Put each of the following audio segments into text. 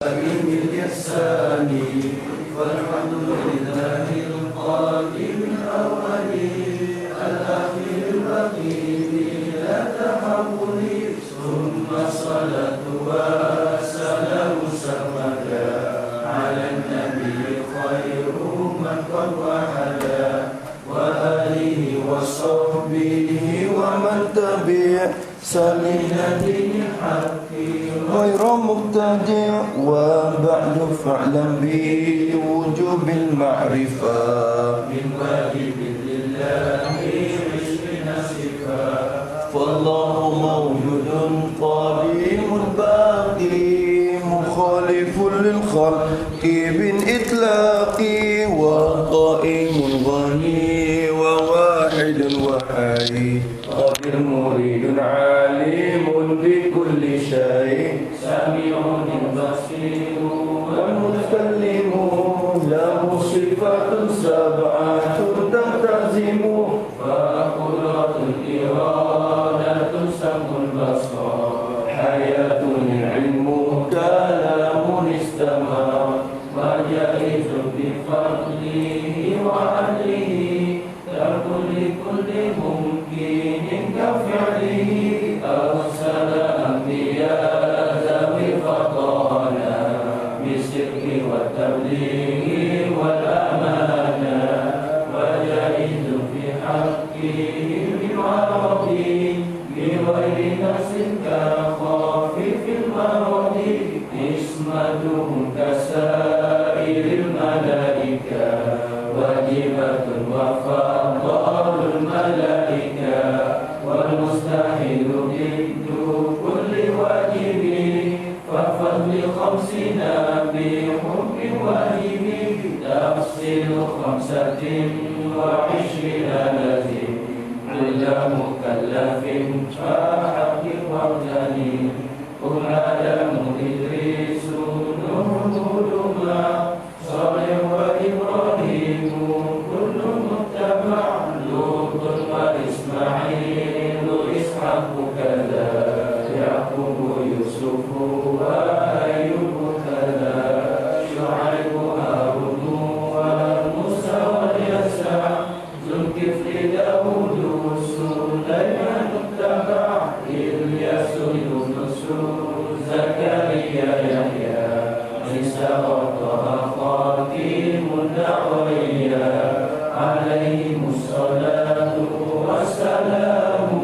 بالإحسان والحمد لله القادم الأول الأخير الرقيب لا تحول ثم الصلاة والسلام سرمدا على النبي خير من قد وحدا وآله وصحبه ومن تبع سبيل دين الحق غير مبتدع وبعد فاعلم بوجوب المعرفة من واجب لله عشرين صفة فالله موجود قديم باقي مخالف للخلق بالإطلاق وقائم غني وواحد وحي قدير مريد عالم بكل شيء سميع بصير والمتكلم له صفات سبعة تلتزم فقدرة الإرادة سمع البصر حياة العلم كلام استمر وجائز بفضله وعدله ترك لكل ممكن كفعله أرسل أنبياء ذوي فضالا بالصدق والتبليغ والأمانة وجائز في حقه بالعرض بغير نفس كخافف المرض اسمته كسائر الملائكة واجبة وفضل الملائكة والمستحيل ضد كل واجب ففضل خمسنا بحب واجب تفصيل 25 لازم عند مكلف فحق وارتني قل آدم إدريس نوح هدما صالح وإبراهيم كل متبع لوط وإسماعيل إسحاق كذا يعقوب يوسف وأيوب كذا شعيب هارون وموسى واليسع ذو الكفل داود سليمان اتبع إلياس يونس زكريا يحيى عيسى وطه خاتم الدعوية عليهم الصلاة والسلام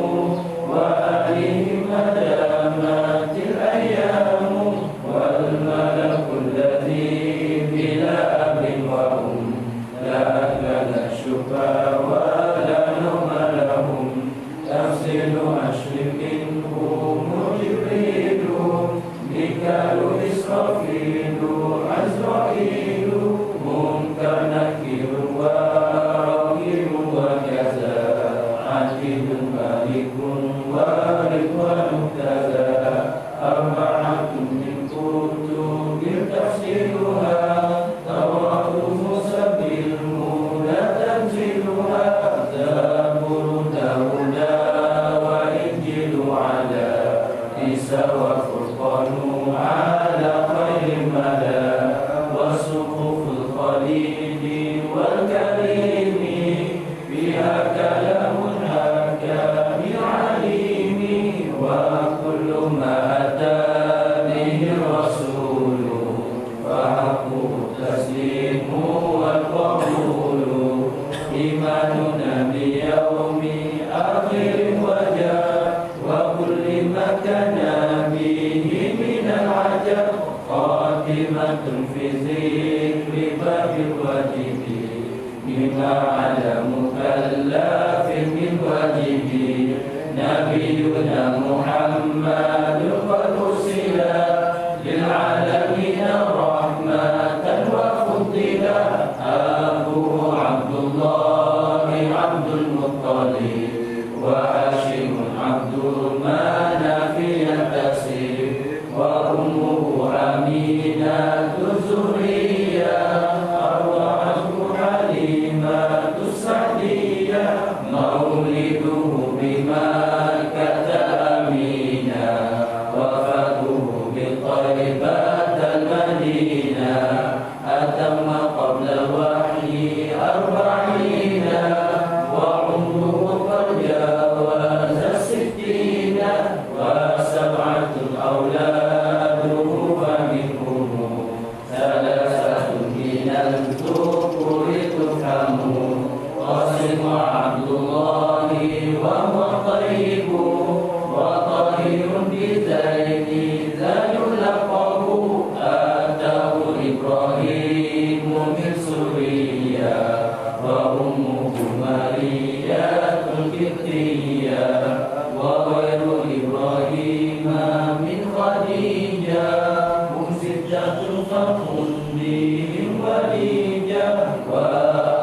وآلهم مدامات الأيام والملك الذي بلا أب وأم لا أكل الشفا ولا نوم لهم تفصيل أشرف هم جبريل ميكال إسرافيل عزرائيل منكر نكير ورقيب وكذا عتيد مالك ورضوان كذا أربعة من كتب تفسيرها توراة موسى بالهدى تنزيلها زبور داود وإنجيل على عيسى وفرقان على خير ملا وصفوف الخليل والكريم فيها كلام الحكام العليم وكل ما أتى به الرسول فحقه التسليم والقبول إيماننا بيوم آخر وجاء وكل ما كان به من العجب خاتمة في ذكر باب الواجب بما على مكلف من واجب نبينا محمد قد أرسل للعالمين رحمة وفضلا أبوه عبد الله عبد المطلب وهاشم عبد المناف ينتسب وأمه أمينة الزهرية أرضعته حليمة السعدية مولده بمكة أمينة وفاته بطيبة المدينة hujjatun faqun bihim walijah wa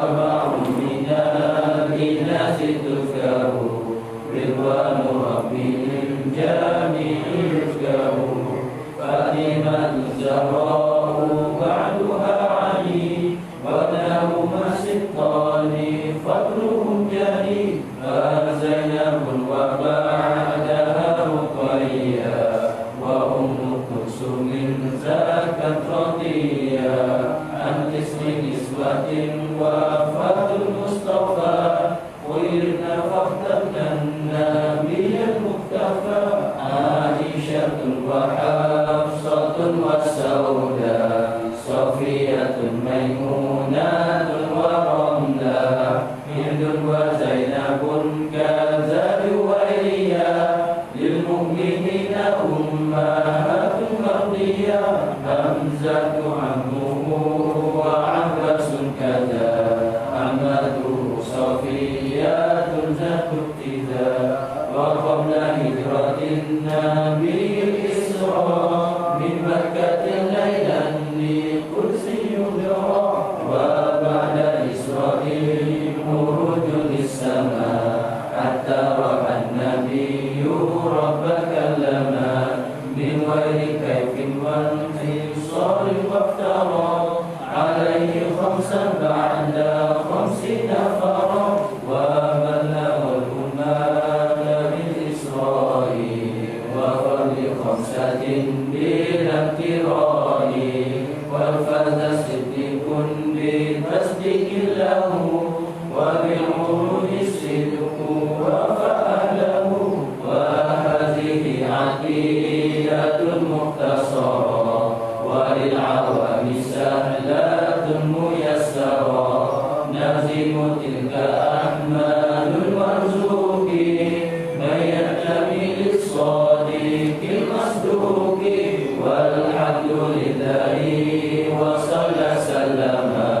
arba'un minal innasi tuzkaru ridwanu rabbihim jami'in yuzkaru Fatimatu Zahra'u ba'duha Ali wa nahuma sittani fadluhum jari Zainabun wa ba'daha Ruqayyah wa Ummu Kulsumin zakat radiyah an ismi niswatin wa fatul Mustafa Wirna fakhtarkan Nabiyan Muqtafa Aisyatun wa Hafsatun wa Sauda Sofiyatun Maimunatun wa Ramla Hindun wa Zainabun Kazadu wa Iliyah Lilmu'minina ummahatun mardiyah Hamzatu ammuhu wa Abbasun kada Amadu Sofiyatun zatut tiza Wa qabla hijratin Nabi Isra Min Makkatin laylan li Qudsi yudra Wa ba'da Isra'il murujun lissama Hatta ra'an nabiyyu rabba kallama Min wairi kaifin wal fisarin waftara Alaihi khamsan ba'da khamsina fara Wa ballagha al-umala bil Isra'i Wa fadli khamsatin bila kirani Wa faza siddiqun bi tasdiqin lahu Wa bil uruhi siddiqu wa fa'alahu Wa hazihi aqidatun muhtasara Wa lil awami sahlatun muyassara Nazimu tilka ahmalul marzuki Mayatami lissadiqil masduki Walhamdulillahi wa sallama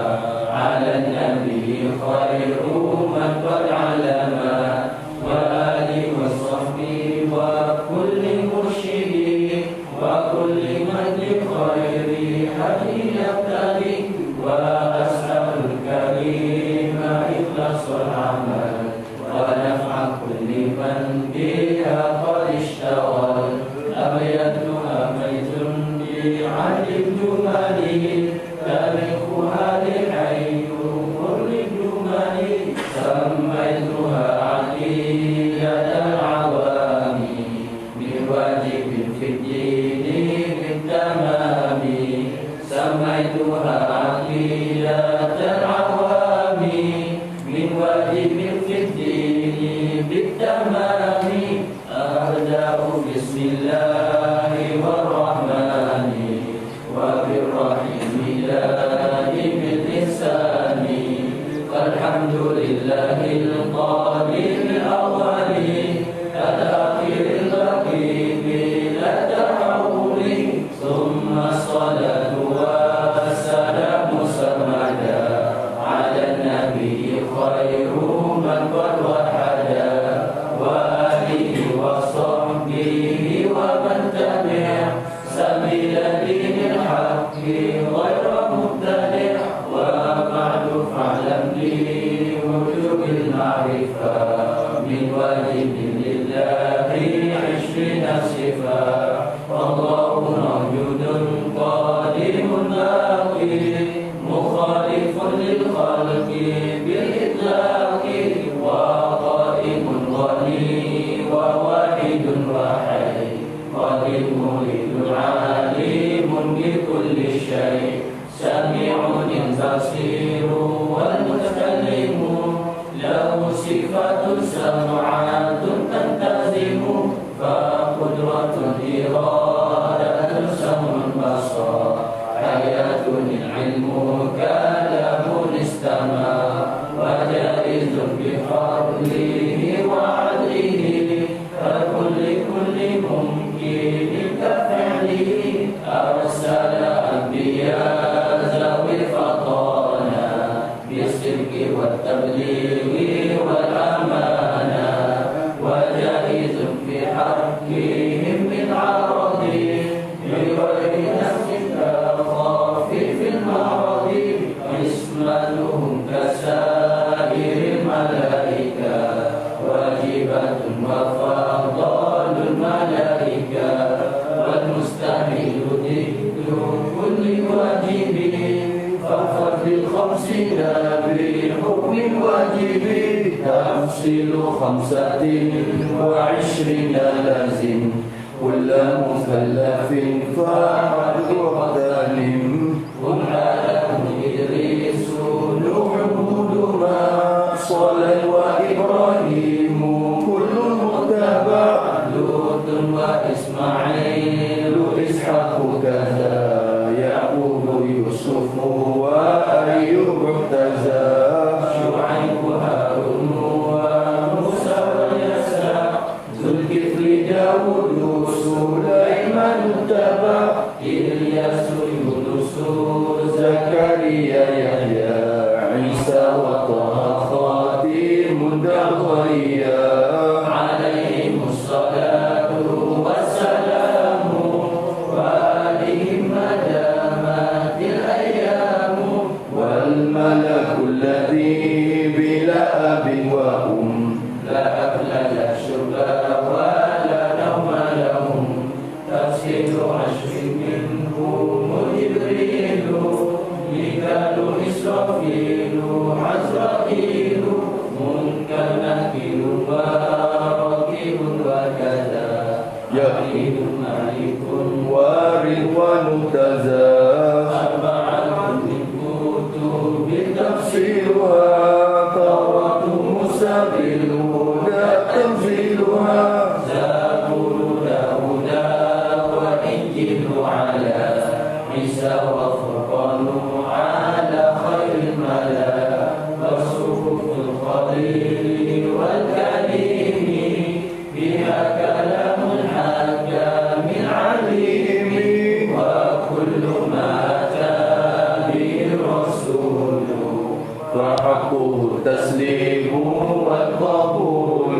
Ala nabi khairu man qad alama Wa ali wa sahbihi wa kulli mursyidi Wa kulli man li khairi hadi yabtali Wa as'alul karima ikhlasul amal Wa naf'a kulli man biha qad ishtawal Abayatuha maytun bi'adib jumali Tarikhuha lihayyu kurli jumali Sammaituha aqidatal awami Biwajibin fiddini bitamami Sammaituha aqidatal awami Min wajibin fiddini bitamami Arda'u bismillahirrahmani Wa birrahimi lahi bil ihsani Alhamdulillahil qadiril awali Al-akhiril raqibi la ta'awuli Thumma salatu wa salamu samada Ala nabi khairu man qad wahada Wa alihi wa sahbihi wa man tabi'a Sabila dinil haqqi ghayra mubtadi' Wa ba'du fa'lam li wujubil ma'rifah Min wajibin lillahi 'ishrina sifah Wallahu mawjudun qadimun baqi Mukhalifun lil khalqi bil itlaqi Wa qaimun ghani wa wahidun wahid Qadir muridun alimun bi kulli syai' Sami'un basiru wal mutakallimu Lahu sifatun sam'atun tantazimu Fa qudratun iradatun sam'un basar Hayatun ilmu kalamun istama' Wa jaizun bifadlihi wa adlihi Fa kulli mumkinin ka fi'lihi Arsala anbiya zawil fatana خمسنا بحكم واجب تفصيل 25 لازم كل مكلف فعل وغتنم هم آدم إدريس نوح هود ما صالح وإبراهيم كل متبع لوط وإسماعيل إسحاق كذا يعقوب يوسف وأيوب احتزى شعيب هارون وموسى ويسع ذو الكفل داود سليمان تبع إلياس يونس زكريا يحيى عيسى وطه خاتم دغيا عليهم الصلاة والسلام وآلهم ما دامت الأيام والملك الذي بلا أب وأم لا أكل لا شرب ولا نوم لهم تفسير 10 منهم جبريل ميكال إسرافيل عزرائيل منكر نكير وراكب وكذا يقين مالك ورضوان تزا 4 من كتب تفسيرها توراة موسى بالهدى تنزيلها زبور داود وإنجيل على عيسى وفرقان على خير الملا وصحف الخليل والكريم بها كلام الحكام العليم وكل ما أتى به الرسول فحقه التسليم والقبول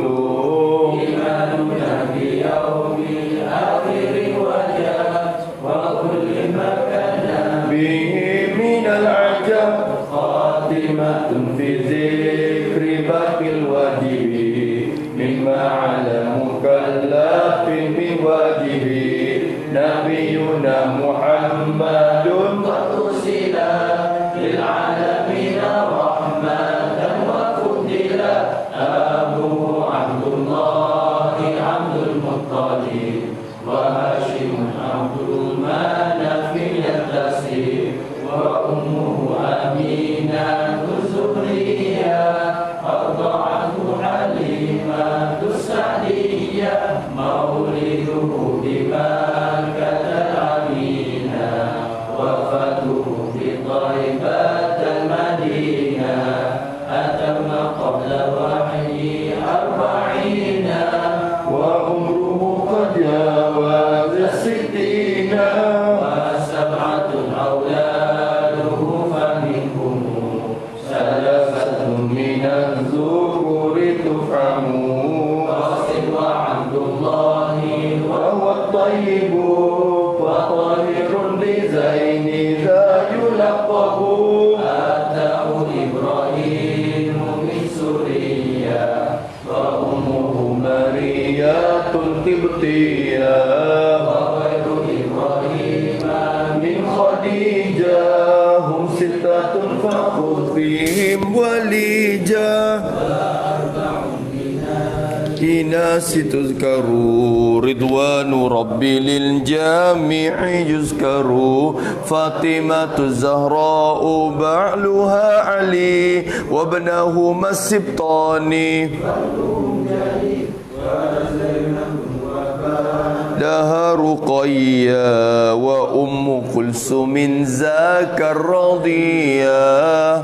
إيماننا بيوم الآخر وجاء وكل ما كان به من العجب خاتمة في ذكر باقي الواجب مما على مكلف من واجب نبينا محمد قد أرسل للعالمين رحمة وفضل أبوه عبد الله عبد المطلب وهاشم عبد المناف يتسم وأمه أمينة الزهرية أرضعته حليمة السعدية مولده بمكة الأمينة وفاته بطيبة المدينة أتم قبل وحي 40 وعمره قد جاوز 60 و7 أولاده فمنهم 3 من الذكور تفهم قاسم وعبد الله وهو الطيب وطاهر بزين ذا يلقب أتاه إبراهيم من سوريا وأمه مريات قبطية وغير إبراهيم من خديجة هم 6 فخذ فيهم وليجة إناس تذكروا رضوان ربي للجامع يذكروا فاطمة الزهراء بعلها علي وابنهما السبطان لها رقيا وأم كلثوم ذاك الرضيا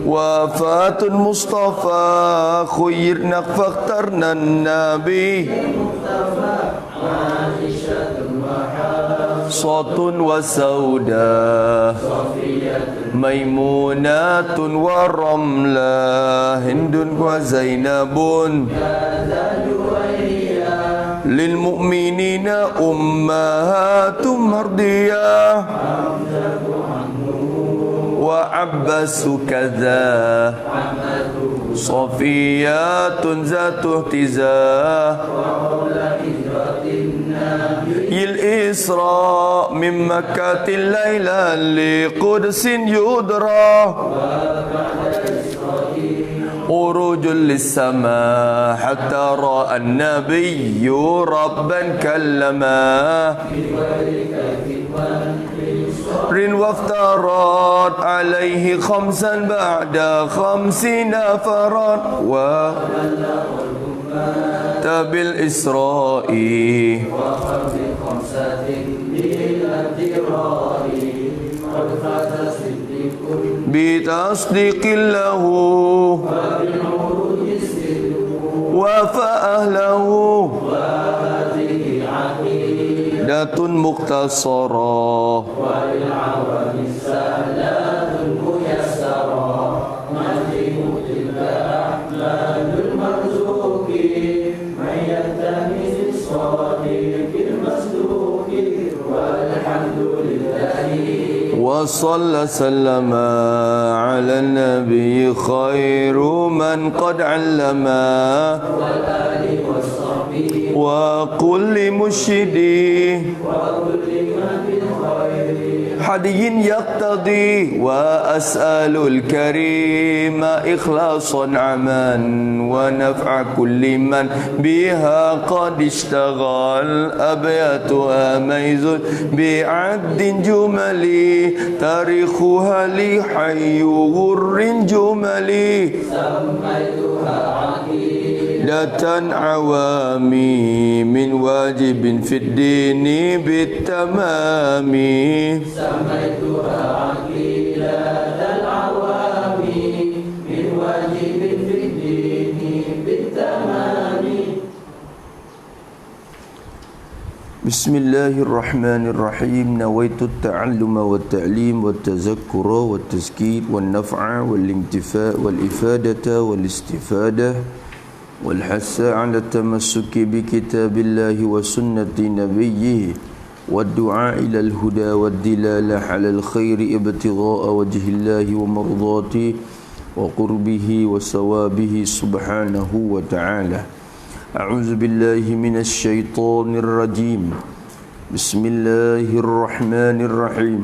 وفاة المصطفى خيرنا فاخترنا النبي صوت وسوداء ميمونة ورملة هند وزينب للمؤمنين أمهات مرضية وعباس كذا صفيات ذات اهتزاء الإسراء من مكة ليلا لقدس يدرى عروج للسماء حتى رأى النبي ربا كلما وافترض عليه خمسا بعد 50 فرض بالإسراء بتصديق له وفأهله عقيدة مختصرة وللعوام سهلة ميسرة نجم تلك أحمد المرزوق من يلتمس الصادق المصدوق والحمد لله وصلى سلم على النبي خير من قد علما والآل والصحبه وكل مرشدي وكل من بالخير حدي يقتضي وأسأل الكريم إخلاصا عما ونفع كل من بها قد اشتغل أبياتها ميز بعد جملي تاريخها لحي غر جملي سميتها عقيدة عوامي من واجب في الدين بالتمام سميتها عقيدة العوامي من واجب في الدين بالتمام. بسم الله الرحمن الرحيم. نويت التعلم والتعليم والتذكر والتذكير والنفع والانتفاء والإفادة والاستفادة والحث على التمسك بكتاب الله وسنة نبيه والدعاء إلى الهدى والدلالة على الخير ابتغاء وجه الله ومرضاته وقربه وثوابه سبحانه وتعالى. أعوذ بالله من الشيطان الرجيم. بسم الله الرحمن الرحيم.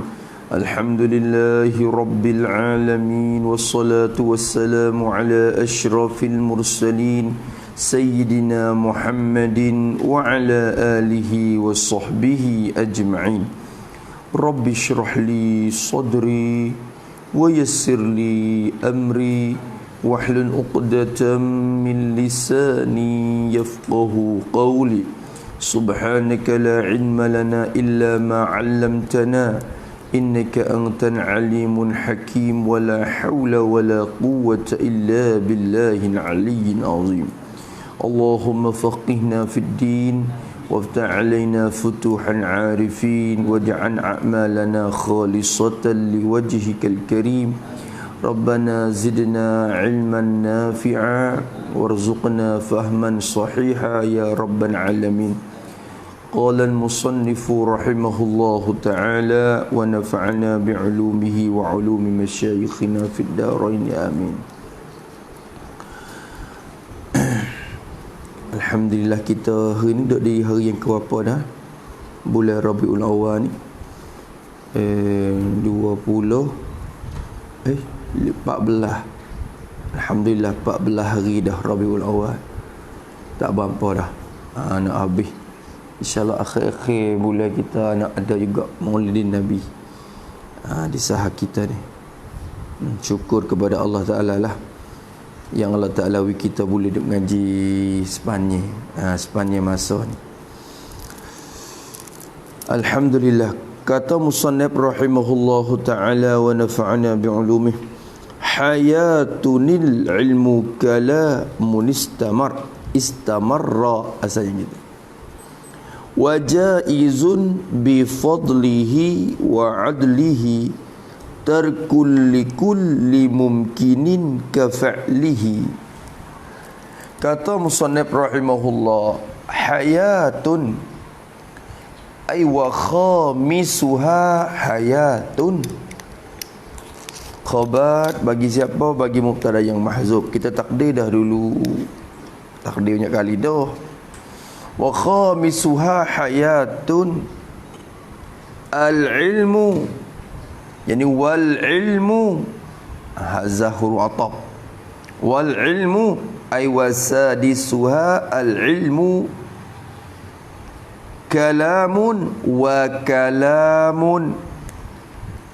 الحمد لله رب العالمين والصلاة والسلام على أشرف المرسلين سيدنا محمد وعلى آله وصحبه أجمعين. رب اشرح لي صدري ويسر لي أمري واحلل عقدة من لساني يفقه قولي. سبحانك لا علم لنا إلا ما علمتنا إنك أنت العليم الحكيم ولا حول ولا قوة إلا بالله العلي العظيم. اللهم فقهنا في الدين وافتح علينا فتوح العارفين واجعل أعمالنا خالصة لوجهك الكريم. ربنا زدنا علما نافعا وارزقنا فهما صحيحا يا رب العالمين. قال المصنف رحمه الله تعالى ونفعنا بعلومه وعلوم مشايخنا في الدارين آمين. Alhamdulillah, kita hari ni duduk di hari yang keberapa dah? Bulan Rabiul Awal ni 14. Alhamdulillah 14 hari dah Rabiul Awal. Tak berapa dah nak habis. InsyaAllah akhir-akhir bulan kita nak ada juga Maulidin Nabi di sahah kita ni. Syukur kepada Allah Ta'ala lah yang Allah Ta'ala kita boleh duduk ngaji sepanjang masa ni. Alhamdulillah. Kata musannif rahimahullahu ta'ala wa nafa'ana bi'ulumih, hayatunil ilmu kalamun istamarra asalnya gitu. Wa jaizun bi fadlihi wa adlihi tarkul likulli mumkinin ka fa'lihi. Kata musannif rahimahullah, hayatun ay wa khamisuha hayatun. Khabar bagi siapa? Bagi mubtada yang mahzuf. Kita takdir dah dulu, takdir banyak kali dah. Wa khamisuha hayatun al-ilmu, yani wal ilmu, hazah huruf ataf, wal ilmu ay wasadisuha al ilmu, kalamun wa kalamun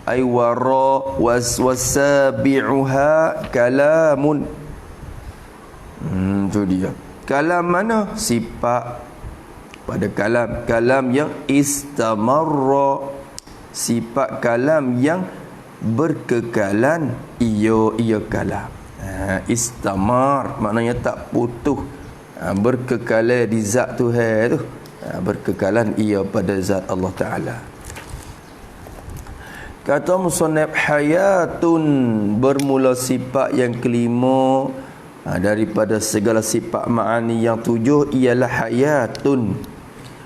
ay wara wasabi'uha kalamun. Tu dia. Kalam mana? Sifat pada kalam. Kalam yang istamarra, sifat kalam yang berkekalan. Ia kalam. Istamar maknanya tak putus, berkekalan di zat Tuhan tu. Berkekalan ia pada zat Allah Ta'ala. Kata musannaf, hayatun, bermula sifat yang kelima daripada segala sifat ma'ani yang tujuh ialah hayatun.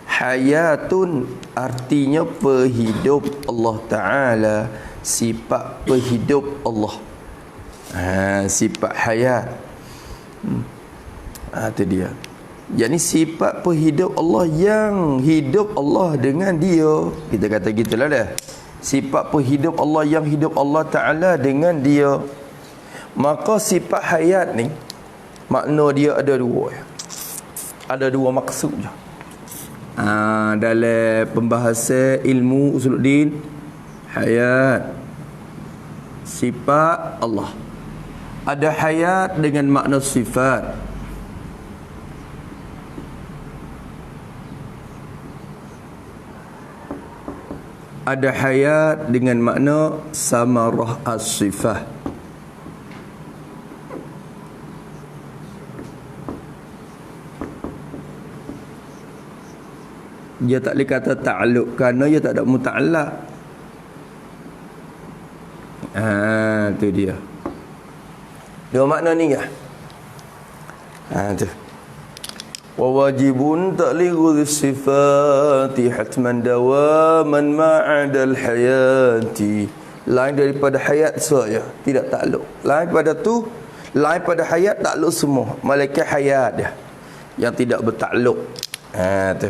Hayatun artinya penghidup Allah Ta'ala, sifat penghidup Allah. Sifat hayat. Itu dia. Jadi sifat penghidup Allah, yang hidup Allah dengan dia. Kita kata gitulah dah. Sifat penghidup Allah, yang hidup Allah Ta'ala dengan dia. Maka sifat hayat ni makna dia ada dua. Ada dua maksud je. Dalam pembahasan ilmu usuluddin, hayat sifat Allah. Ada hayat dengan makna sifat. Ada hayat dengan makna samarah as-sifah. Dia tak boleh kata ta'alluq kerana dia tak ada muta'allaq. Tu dia. Dua makna ni kah? Tu. Wa wajibun ta'liqu sifati hatman dawaman ma'adal hayati. Lain daripada hayat saja, tidak takluk. Lain pada tu, lain pada hayat takluk semua. Malaikat hayat dia yang tidak bertakluk. Tu.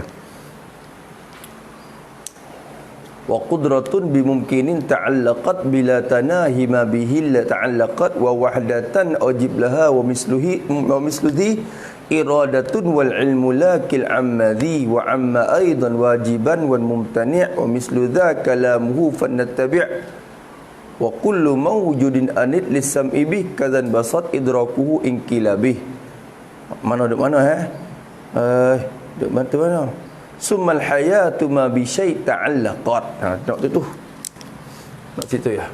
Wa qudratun bimumkinin ta'allaqat bila tanahi ma bihi la ta'allaqat wa wahdatan ajib laha wa misluhi iradatun wal ilmu lakil ammadhi wa amma aidan wajiban wal mumtani' wa mislu dha kalamuhu fannattabi' wa kullu mawjudin anid lisam'i bih kadzan basat idrakuhu inkilabih. Mana duk mana duk mana? Summal hayatu ma bi syai' ta'allaqat. Tengok tu. Nak situ ya.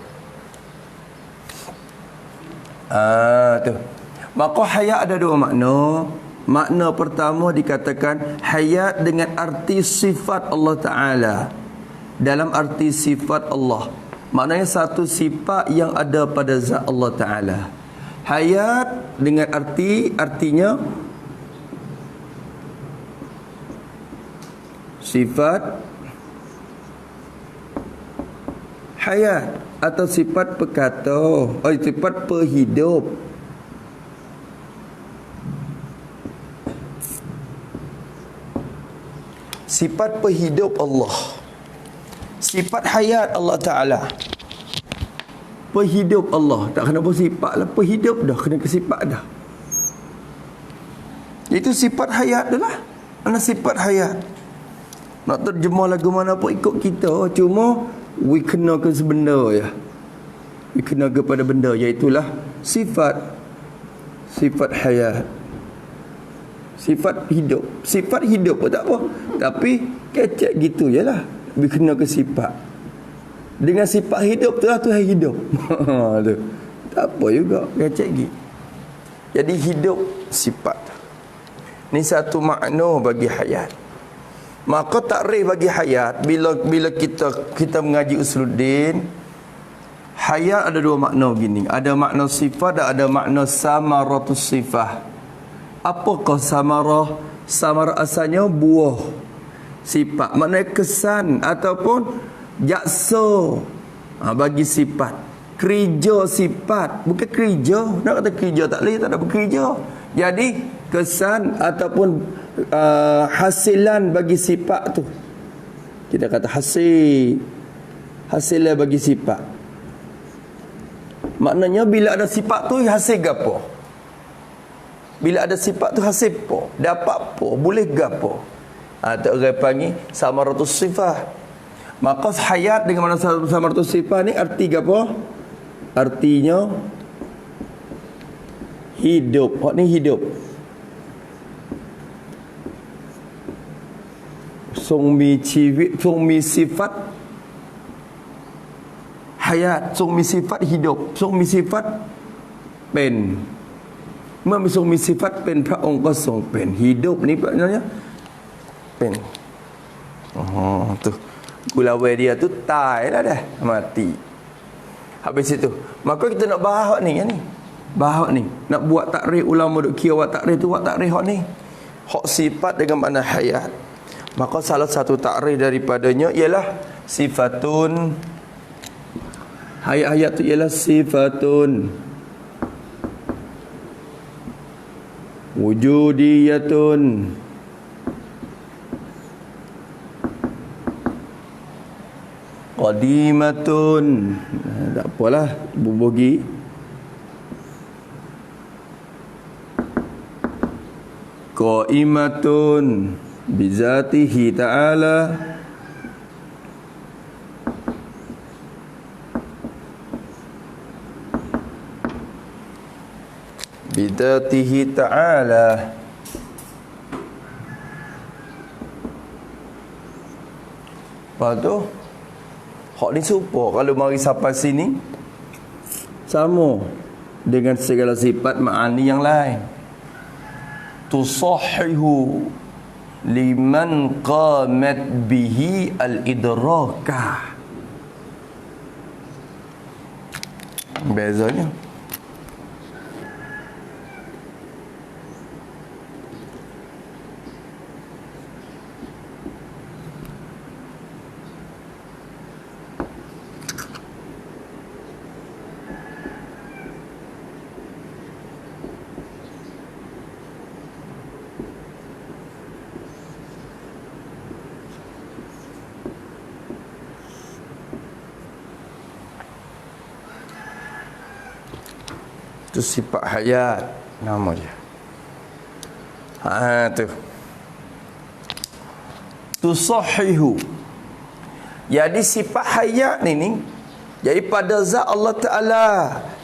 Tu. Maka hayat ada dua makna. Makna pertama dikatakan hayat dengan arti sifat Allah Ta'ala. Dalam arti sifat Allah, maknanya satu sifat yang ada pada zat Allah Ta'ala. Hayat dengan artinya sifat hayat atau sifat pekata, sifat penghidup. Sifat penghidup Allah, sifat hayat Allah Ta'ala, penghidup Allah. Tak kena bersifat lah, penghidup dah, kena ke sifat dah. Itu sifat hayat dah lah. Mana sifat hayat? Nak terjemah lagu mana pun ikut kita. Cuma we kena ke sebenda ya. We kena kepada benda, iaitulah sifat hayat, sifat hidup. Sifat hidup pun tak apa, tapi kecek gitu je lah. We kena ke sifat. Dengan sifat hidup tu lah Tuhan hidup. Tu. Tak apa juga, kecek gitu. Jadi hidup sifat. Ni satu makna bagi hayat. Maka takrif bagi hayat, bila kita mengaji usuluddin, hayat ada dua makna begini. Ada makna sifat dan ada makna samaratus sifah. Apakah samarah? Samarah asalnya buah sifat, maknanya kesan ataupun jaksa bagi sifat. Kerja sifat, bukan kerja. Nak kata kerja tak boleh, tak ada bekerja. Jadi kesan ataupun hasilan bagi sifat tu, kita kata hasil. hasil bagi sifat. Maknanya bila ada sifat tu hasil gapo? Bila ada sifat tu hasil apa? Dapat apa? Boleh gapo? Tak orang panggil samaratus sifat. Maka hayat dengan mana samaratus sifat ni arti gapo? Artinya hidup. Hak ni hidup. Song mi civit, song mi sifat hayat, song mi sifat hidup, song mi sifat เป็น เมื่อมีทรงมีสิฟัตเป็นพระองค์ก็ทรงเป็น hidup ni maknanya เป็น tu gulawe dia tu tai lah dah, mati. Habis itu maka kita nak bahas ni kan ni, bahas ni nak buat takrif, ulama duk kira buat takrif tu, buat takrif hak ni, hak sifat dengan makna hayat. Maka salah satu takrif daripadanya ialah sifatun. Hayat-hayat tu ialah sifatun wujudiyatun qadimatun. Tak apalah, bubugi. Qaimatun bizatihi ta'ala. Bidatihi ta'ala. Lepas tu hak ni serupa kalau mari sampai sini, sama dengan segala sifat ma'ani yang lain. Tusahhihu liman qamat bihi al-idrakah. Bezanya tu sifat hayat nama dia. Tu tusahhihu. Jadi sifat hayat ni jadi pada zat Allah Ta'ala,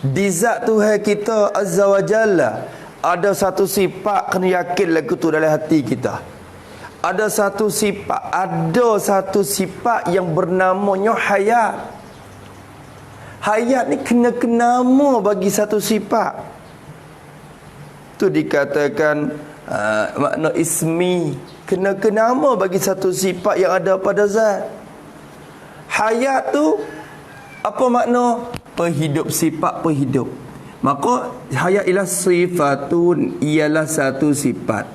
di zat Tuhan kita Azza wa Jalla, ada satu sifat kena yakin lagu tu dalam hati kita. Ada satu sifat yang bernamanya hayat. Hayat ni kena nama bagi satu sifat. Tu dikatakan makna ismi, kena nama bagi satu sifat yang ada pada zat. Hayat tu apa makna? Penghidup, sifat penghidup. Maka hayat ialah sifatun, ialah satu sifat.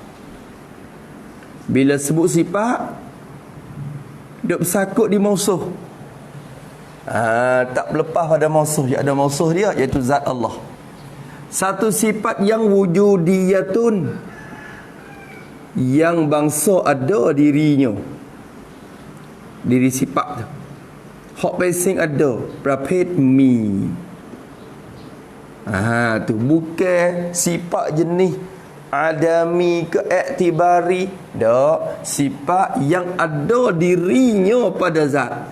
Bila sebut sifat, duk bersakut di mausuh. Tak berlepas pada mausuh. Ada mausuh dia, iaitu zat Allah. Satu sifat yang wujudiyatun, yang bangsa ada dirinya, diri sifat tu. Hak basing ada berapet mi. Tu bukan sifat jenis adami ke iktibari. Tak, sifat yang ada dirinya pada zat.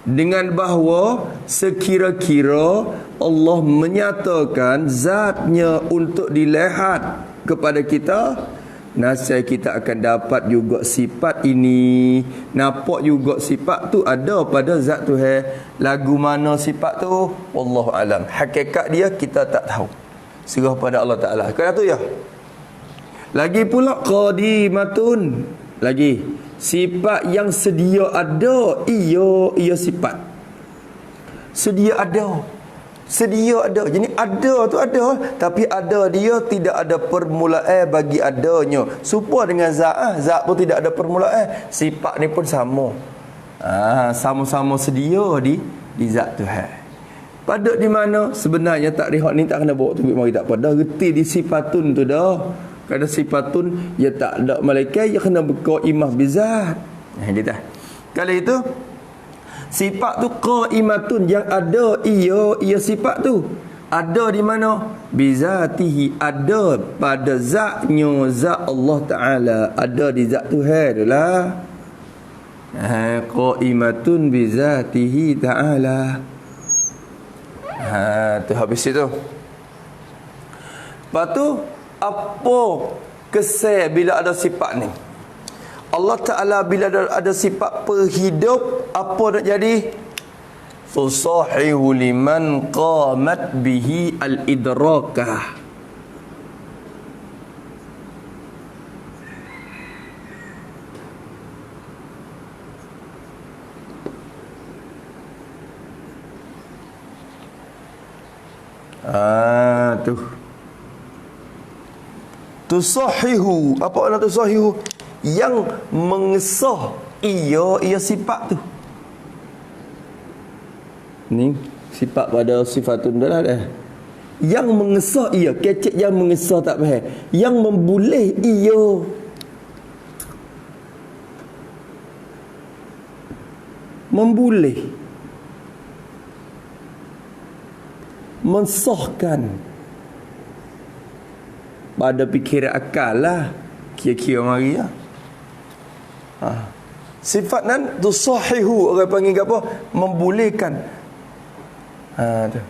Dengan bahawa sekira-kira Allah menyatakan zatnya untuk dilihat kepada kita, nasib kita akan dapat juga sifat ini. Nampak juga sifat tu ada pada zat Tuhan. Lagu mana sifat tu? Wallahu alam. Hakikat dia kita tak tahu. Serah pada Allah Ta'ala. Kata tu ya. Lagi pula qadimatun. Lagi sifat yang sedia ada. Ia sifat sedia ada. Sedia ada. Jadi ada tu ada, tapi ada dia tidak ada permulaan bagi adanya. Serupa dengan zat. Zat pun tidak ada permulaan. Sifat ni pun sama. Sama-sama sedia di zat Tuhan. Pada di mana sebenarnya takrif ni tak kena bawa tubik mari tak pada reti di sifatun tu dah. Kada sifatun ya tak ada malaikat, ya kena berqaimah bizat. Dia dah. Kalau itu Sifat tu qaimatun, yang ada ia sifat tu. Ada di mana? Bizatihi, ada pada zatnya, zat Allah Ta'ala. Ada di zat Tuhan tu lah. Qaimatun bizatihi ta'ala. Tu habis itu. Lepas tu, apa kesan bila ada sifat ni? Allah Ta'ala bila ada sifat penghidup, apa nak jadi? Tusahihu liman qamat bihi al-idrakah. Tu tusahihu, apa makna tusahihu? Yang mengesah ia sifat tu. Ni sifat pada sifatun dah dah. Yang mengesah ia, kecek yang mengesah tak faham. Yang memboleh ia. Memboleh. Mensahkan pada fikiran akal lah, kira-kira mari lah. Sifat nan tusahihu, orang panggil apa? Membolehkan. Tu.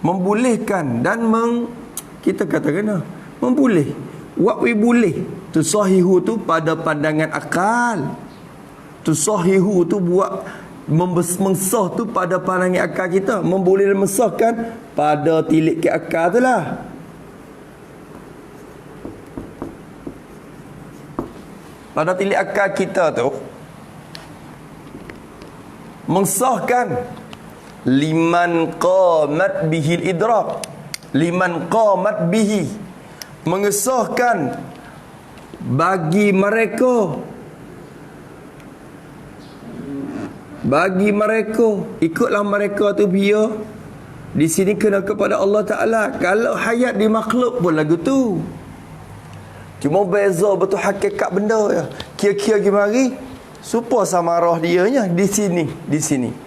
Membolehkan dan kita katakan memboleh. What we boleh. Tusahihu tu pada pandangan akal. Tusahihu tu buat mensah tu pada pandangan akal kita. Memboleh dan mensahkan pada tilik ke akal tu lah. Pada tilik akal kita tu mensahkan liman qamat bihil idrak. Liman qamat bihi, mengesahkan bagi mereka ikutlah mereka tu biar di sini kena kepada Allah Ta'ala. Kalau hayat di makhluk pun lagu tu, cuma beza betul hakikat benda ya. Kira-kira gimari supaya sama roh dia nya di sini.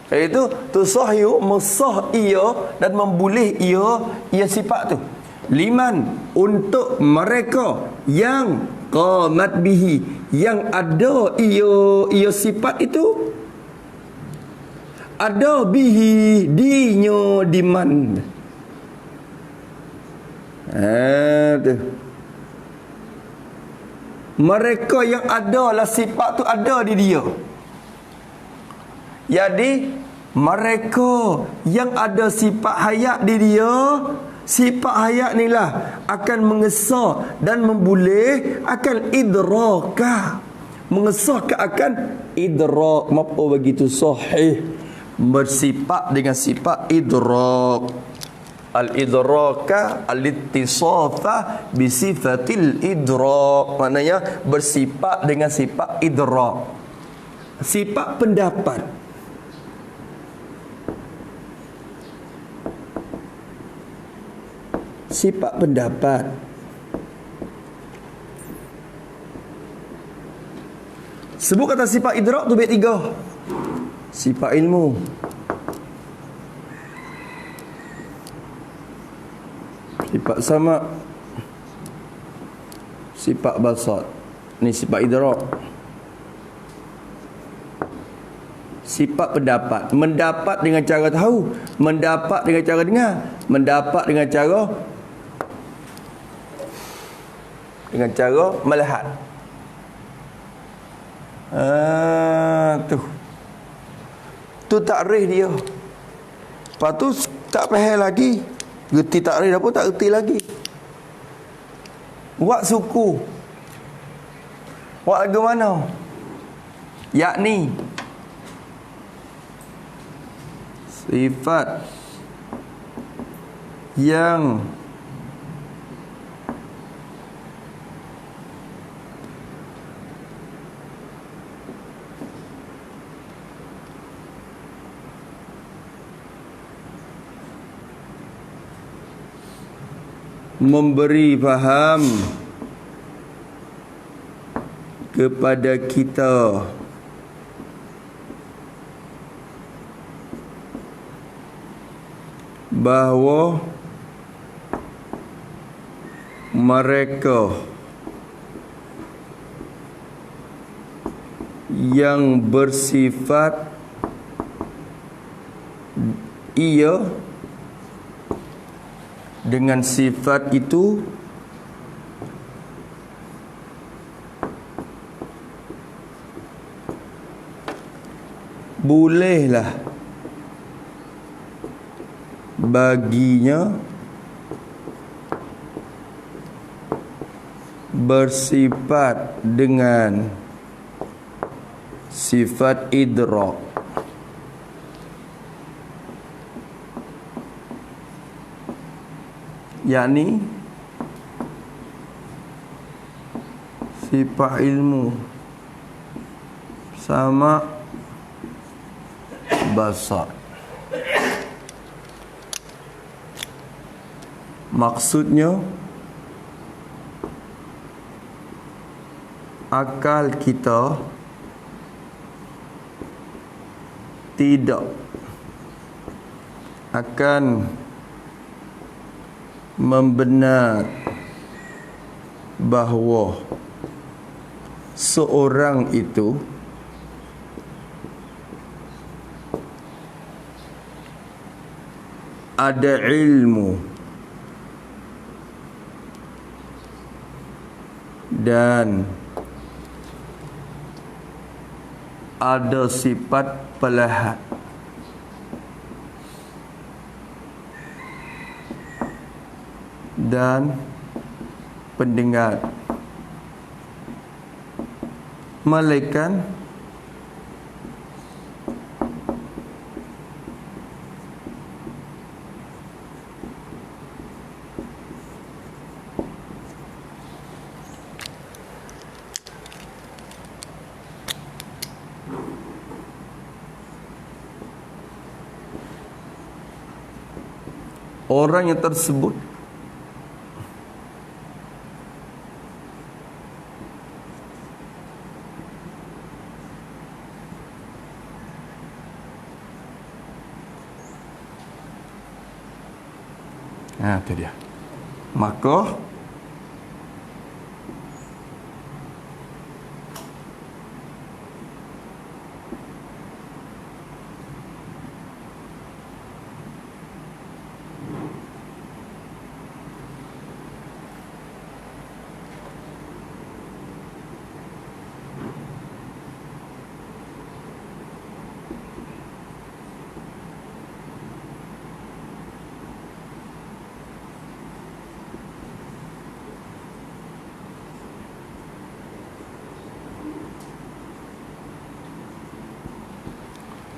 Iaitu tusahiu, mesah ia dan memboleh ia sifat tu. Liman, untuk mereka yang qamat bihi, yang ada ia sifat itu. Ada bihi, dinyo diman. Tu. Mereka yang adalah sifat tu ada di dia. Jadi mereka yang ada sifat hayat di dia, sifat hayat ni lah akan mengesah dan memboleh akan idrakah. Mengesahkan akan idrak. Apa begitu sahih? Bersifat dengan sifat idrak. Al-idraka al-ittisafa bisifatil idrak. Maknanya bersifat dengan sifat idrak. Sifat pendapat. Sifat pendapat. Sebut kata sifat idrak tu baik tiga. Sifat ilmu, sifat sama, sifat basat. Ni sifat idrak. Sifat pendapat, mendapat dengan cara tahu, mendapat dengan cara dengar, mendapat dengan cara melihat. Tu takrif dia. Lepas tu tak faham lagi. Gerti takrif apa tak gerti lagi. Buat suku. Buat lagu mana? Yakni sifat yang memberi faham kepada kita bahawa mereka yang bersifat ia dengan sifat itu bolehlah baginya bersifat dengan sifat idrak, yakni sifat ilmu sama basar. Maksudnya akal kita tidak akan membenar bahawa seorang itu ada ilmu dan ada sifat pelihat dan pendengar, melainkan orang yang tersebut itu dia.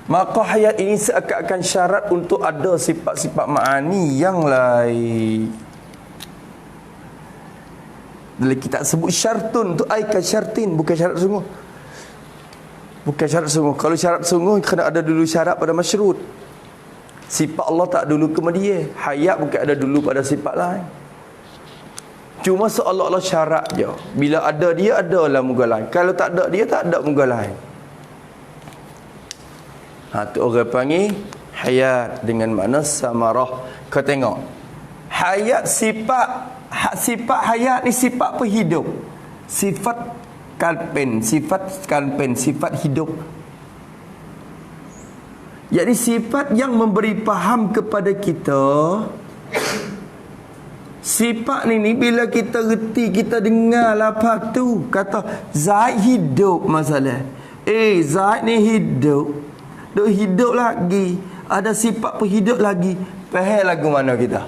Maka hayat ini seakan-akan syarat untuk ada sifat-sifat ma'ani yang lain. Dalam kitab sebut syartun tu aikan syartin, bukan syarat sungguh. Bukan syarat sungguh. Kalau syarat sungguh kena ada dulu syarat pada masyrut. Sifat Allah tak dulu ke dia. Hayat bukan ada dulu pada sifat lain. Cuma seolah-olah syarat je. Bila ada dia, adalah muka lain. Kalau tak ada dia, tak ada muka lain. Tu orang panggil hayat dengan makna samarah. Kau tengok, hayat sifat hayat ni sifat penghidup, sifat kalpen, sifat hidup. Jadi sifat yang memberi faham kepada kita. Sifat ni bila kita reti, kita dengar lapar tu kata Zaid hidup, masalah Zaid ni hidup, duk hidup lagi, ada sifat penghidup lagi. Faham lagu mana kita?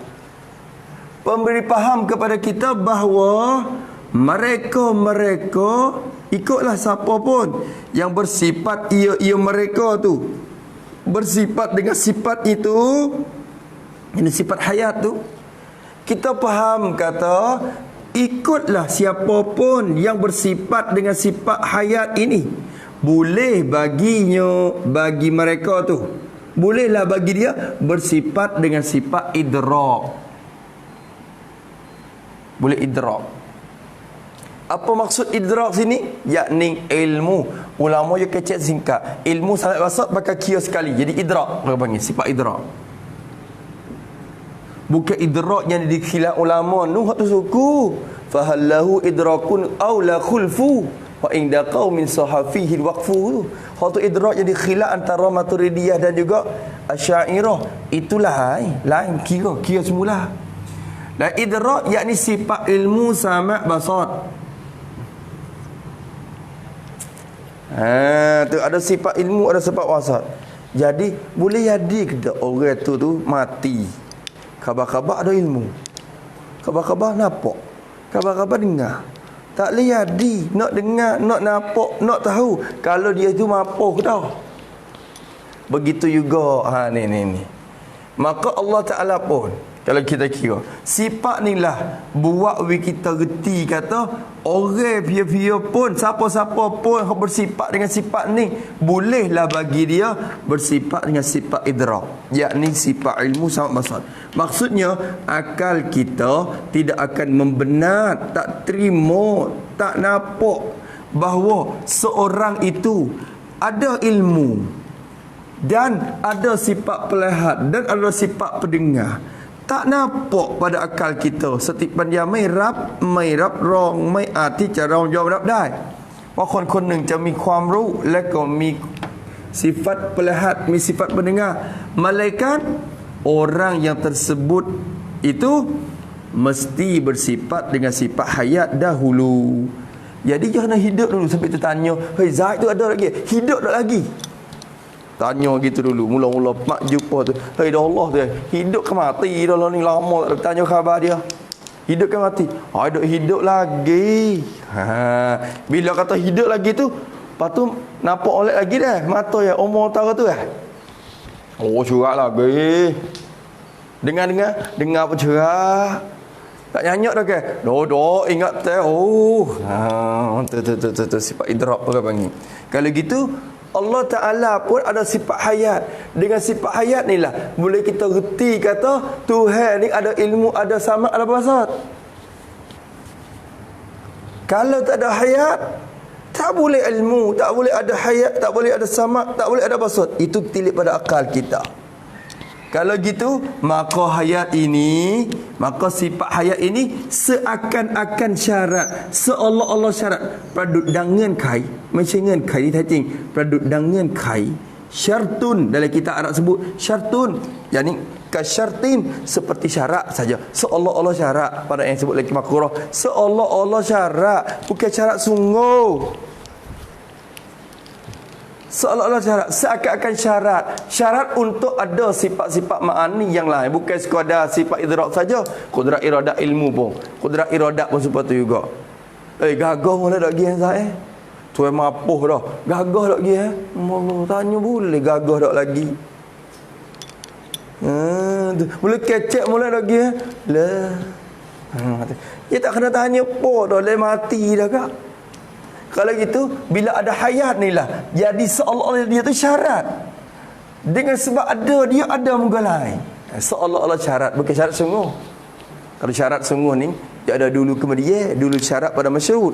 Pemberi faham kepada kita bahawa mereka ikutlah siapa pun yang bersifat ia mereka tu, bersifat dengan sifat itu, ini sifat hayat tu. Kita faham kata ikutlah siapa pun yang bersifat dengan sifat hayat ini, boleh bagi mereka tu, bolehlah bagi dia bersifat dengan sifat idrak. boleh idrak. Apa maksud idrak sini? Yakni ilmu. Ulama je kecek singkat. Ilmu sangat besar pakai kira sekali. Jadi idrak orang panggil, sifat idrak. Bukan idrak yang dikhilaf ulama nu hak tu suku. Fahallahu idrakun aw la khulfu wa inda qaumin sahafihi alwaqfu. Hak tu idrak yang dikhilaf antara Maturidiyah dan juga Asy'ariyah. Itulah lain kira semula. Dan idrak yakni sifat ilmu sama' basar. Tu ada sifat ilmu, ada sifat wasat. Jadi boleh jadi ke orang tu mati. Khabar-khabar ada ilmu. Khabar-khabar nampak. Khabar-khabar dengar. Tak boleh jadi nak dengar, nak nampak, nak tahu kalau dia tu mampu ke tak. Begitu juga ni. Maka Allah Taala pun kalau kita kira sifat ni lah buat kita reti kata orang pia-pia pun siapa-siapa pun yang bersifat dengan sifat ni bolehlah bagi dia bersifat dengan sifat idrak, yakni sifat ilmu sama basar. Maksudnya akal kita tidak akan membenar, tak terima, tak nampak bahawa seorang itu ada ilmu dan ada sifat pelihat dan ada sifat pendengar. Tak nampak pada akal kita setiap diaไม่รับรองไม่อาจที่จะเรายอมรับได้ว่าคนคนหนึ่งจะมีความรู้และก็มี sifat pelihat,มี sifat pendengar, malaikat orang yang tersebut itu mesti bersifat dengan sifat hayat dahulu. Jadi jangan hidup dulu sampai tertanya, "Hei, Zaid tu ada lagi? Hidup tak lagi?" Tanya gitu dulu. Mula-mula mak jumpa tu, "Hei dah Allah tu, hidup ke mati dah lah ni, lama tak tanya khabar dia. Hidup ke mati?" Hidup lagi. Bila kata hidup lagi tu, lepas tu nampak oleh lagi dah. Mata ya umur tahu tu cerah lagi. Dengar pun cerah. Tak nyanyak dah ke? Dok ingat teh. Tu sifat idrak orang panggil. Kalau gitu Allah Ta'ala pun ada sifat hayat. Dengan sifat hayat ni lah boleh kita reti kata Tuhan ni ada ilmu, ada sama, ada basar. Kalau tak ada hayat, tak boleh ilmu, tak boleh ada hayat, tak boleh ada sama, tak boleh ada basar. Itu tilik pada akal kita. Kalau gitu, maka hayat ini, maka sifat hayat ini seakan-akan syarat, seolah-olah syarat. Pradut dengan kai, macam dengan kai ni tadi. Pradut dengan kai, syartun dalam kitab Arab sebut syartun, yakni kasyartin, seperti syarat saja. Seolah-olah syarat, pada yang sebut lagi makrah, seolah-olah syarat, bukan syarat sungguh. Seolah-olah syarat, seakan-akan syarat untuk ada sifat-sifat ma'ani yang lain, bukan sekadar sifat idrak saja. Qudrat iradat ilmu pun, qudrat iradat pun seperti juga. Gagah mula dak gi saya. Tu mapuh dah. Gagah dak gi Allah tanya boleh gagah dak lagi. Boleh kecek mula dak gi lah. Dia tak kena tanya apa dah, le mati dah kak. Kalau gitu, bila ada hayat ni lah, jadi seolah-olah dia tu syarat. Dengan sebab ada, dia ada muka lain. Seolah-olah syarat, bukan syarat sungguh. Kalau syarat sungguh ni, dia ada dulu kemudian, dulu syarat pada masyhur.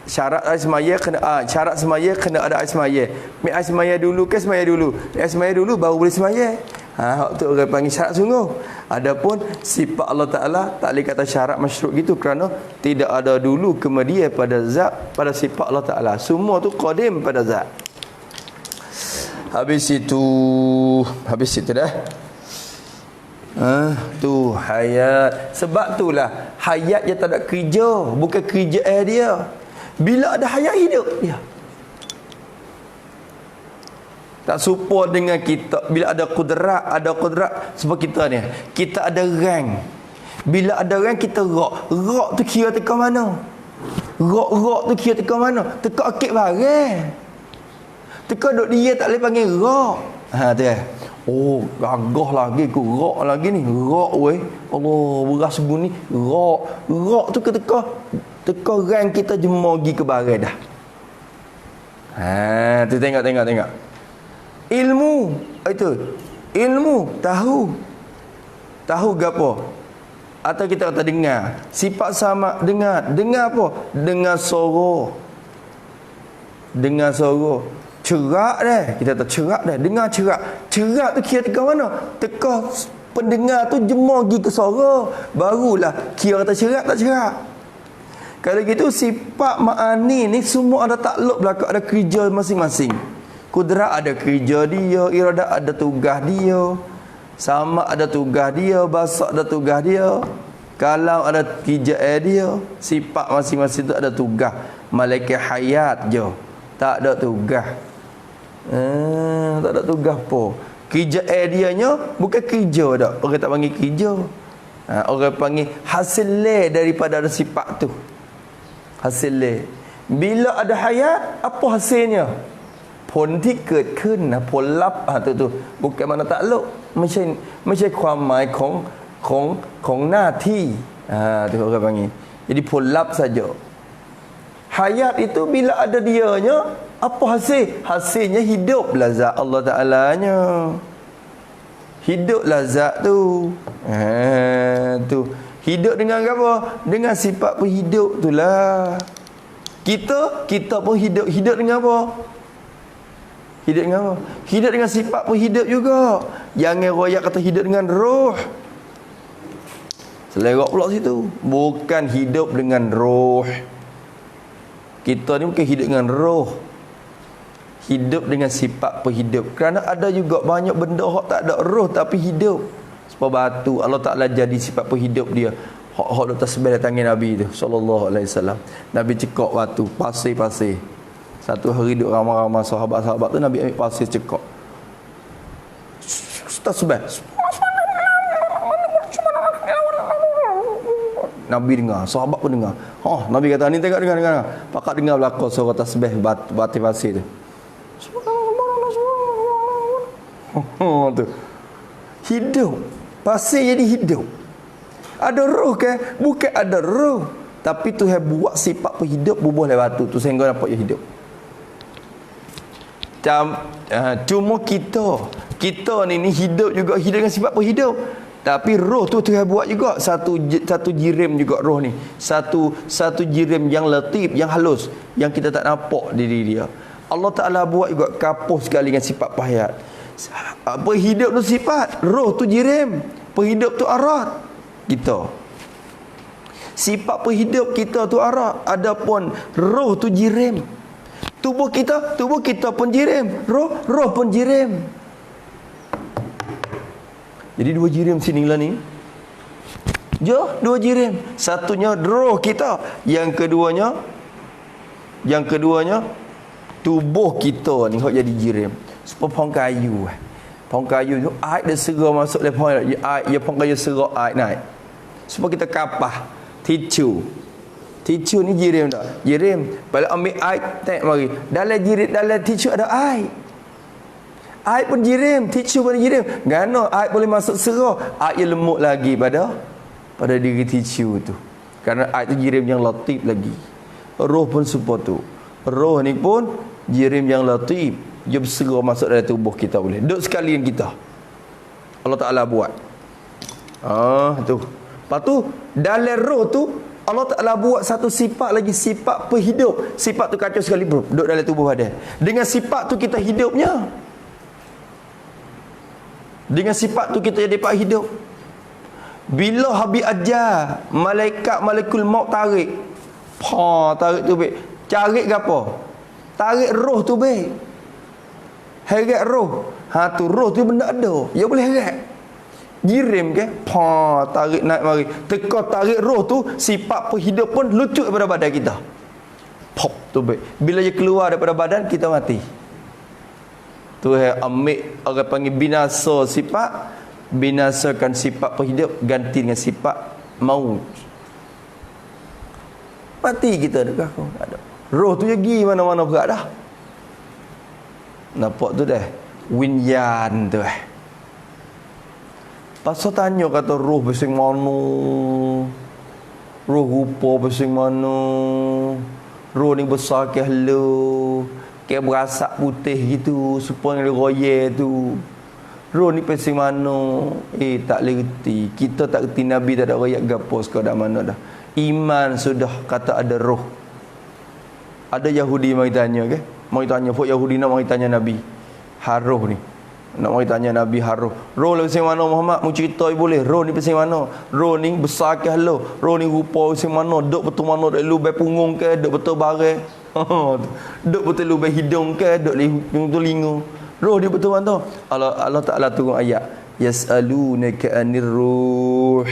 Syarat air semaya kena syarat semaya kena ada air semaya. Air semaya dulu ke semaya dulu? Air semaya dulu baru boleh semaya. Hak tu orang panggil syarat sungguh. Adapun sifat Allah Taala tak boleh kata syarat masyru' gitu kerana tidak ada dulu kemudian pada zat, pada sifat Allah Taala. Semua tu qadim pada zat. Habis itu dah. Tu hayat. Sebab itulah hayat dia tak ada kerja, bukan kerja dia. Bila ada hayat hidup dia. Tak serupa dengan kita. Bila ada kudrat sebab kita ni. Kita ada rank. Bila ada rank kita rak. Rak tu kira teka mana? Rak tu kira teka mana? Teka akik barang. Teka duk dia tak boleh panggil rak. Tu gagah lagi ku rak lagi ni. Rak weh. Allah beras sebun ni. Rak tu teka rank kita jemur pergi ke barang dah. Tu tengok. Ilmu itu. Ilmu tahu gapo? Atau kita kata dengar. Sifat sama dengar. Dengar apa? Dengar suara. Dengar suara. Cerak dah. Kita kata cerak dah. Dengar cerak. Cerak tu kira teka mana? Teka pendengar tu jemur pergi ke suara. Barulah kira kata cerak tak cerak. Kalau gitu sifat ma'ani ni semua ada takluk belakang, ada kerja masing-masing. Kudrat ada kerja dia, iradat ada tugas dia, sama ada tugas dia, basak ada tugas dia, kalam ada kerja dia. Sifat masing-masing tu ada tugas. Malaikat hayat je tak ada tugas. Tak ada tugas apa. Kerja dia nya bukan kerja dak. Orang tak panggil kerja. Orang panggil hasil daripada ada sifat tu. Hasil bila ada hayat, apa hasilnya? Ponที่เกิดขึ้นนะผลลัพธ์tu bukan mana takluk, ไม่ใช่ความหมายของหน้าที่tu orang panggil. Jadi ผลลัพธ์ saja. Hayat itu bila ada dianya, apa hasil? Hasilnya hidup lazat Allah Ta'ala-nya. Hidup lazat tu. Tu. Hidup dengan apa? Dengan sifat penghidup tu lah. Kita pun hidup dengan apa? Hidup dengan apa? Hidup dengan sifat penghidup juga. Jangan royak kata hidup dengan roh. Selerok pula situ. Bukan hidup dengan roh. Kita ni bukan hidup dengan roh. Hidup dengan sifat penghidup. Kerana ada juga banyak benda hak tak ada roh tapi hidup. Sebab batu Allah Ta'ala jadi sifat penghidup dia. Hak duk tasbih di tangan Nabi tu sallallahu alaihi wasallam. Nabi cekok batu, pasir-pasir. Satu hari duk ramai-ramai sahabat-sahabat tu Nabi ambil pasir cekok. Tasbih. Nabi dengar, sahabat pun dengar. Nabi kata ni tengok dengar. Pakak dengar belakang suara tasbih batu pasir tu. Tu. Hidup. Pasir jadi hidup. Ada roh ke? Bukan ada roh. Tapi Tuhan buat sifat penghidup bubuh lewat batu tu sehingga nampak dia hidup. Cuma kita ni hidup juga hidup dengan sifat penghidup. Tapi roh tu Tuhan buat juga satu jirim juga roh ni. Satu jirim yang latif, yang halus, yang kita tak nampak diri dia. Allah Ta'ala buat juga kapuh sekali dengan sifat hayat. Penghidup tu sifat, roh tu jirim, penghidup tu arat kita. Sifat penghidup kita tu arat, adapun roh tu jirim. Tubuh kita pun jirim, roh pun jirim. Jadi dua jirim sinilah ni. Dua jirim. Satunya roh kita, yang keduanya tubuh kita ni hok jadi jirim. Sebab pohon kayu. Pohon kayu tu air dia serah masuk dalam pohon air, pohon kayu serah air naik. Sebab kita kapah tisu ni jirim tak? Jirim. Bila ambil air tengok mari. Dalam tisu ada air. Air pun jirim, tisu pun jirim. Gano air boleh masuk serah, air lemuk lagi pada diri tisu tu. Kerana air tu jirim yang latif lagi. Roh pun seperti tu. Roh ni pun jirim yang latif. Dia berserah masuk dalam tubuh kita boleh. Duduk sekalian kita. Allah Ta'ala buat. Tu. Lepas tu, dalam roh tu, Allah Ta'ala buat satu sifat lagi, sifat penghidup. Sifat tu kacau sekali bro, duduk dalam tubuh badan. Dengan sifat tu kita hidupnya. Dengan sifat tu kita jadi pak hidup. Bila habis ajar, malaikat-malaikul maut tarik. Tarik tu baik. Tarik ke apa? Tarik roh tu baik. Heret roh. Tu roh tu benda ada. Dia boleh heret. Jirim ke? Tarik naik mari. Teka tarik roh tu, sifat penghidup pun lucut daripada badan kita. Pop tu baik. Bila dia keluar daripada badan, kita mati. Tuhan ambil, orang panggil binasa sifat, binasakan sifat penghidup, ganti dengan sifat maut. Mati kita dekat aku. Tak ada. Roh tu pergi mana-mana berat dah. Nampak tu dah. Winyan tu Pasal tanya kata roh besing mana, roh rupa besing mana, roh ni besar ke helu, ke berasak putih gitu, supaya dia royek tu. Roh ni pasal mana? Tak boleh reti. Kita tak reti Nabi tak ada ayat gapo sekadar mana dah. Iman sudah kata ada roh. Ada Yahudi mari tanya ke? Mari tanya, Fok Yahudi nak mari tanya Nabi. Haroh ni. Nak mari tanya Nabi haroh. Roh lah pasal mana Muhammad? Mu cerita boleh. Roh ni pasal mana? Roh ni besar ke halo? Roh ni rupa pasal mana? Duk betul mana? Duk lubai punggung ke? Duk betul barang? Duk betul lubai hidung ke? Duk telinga? Roh dia betul mana? Allah Ta'ala turun ayat. Yas'alunaka anir ruh.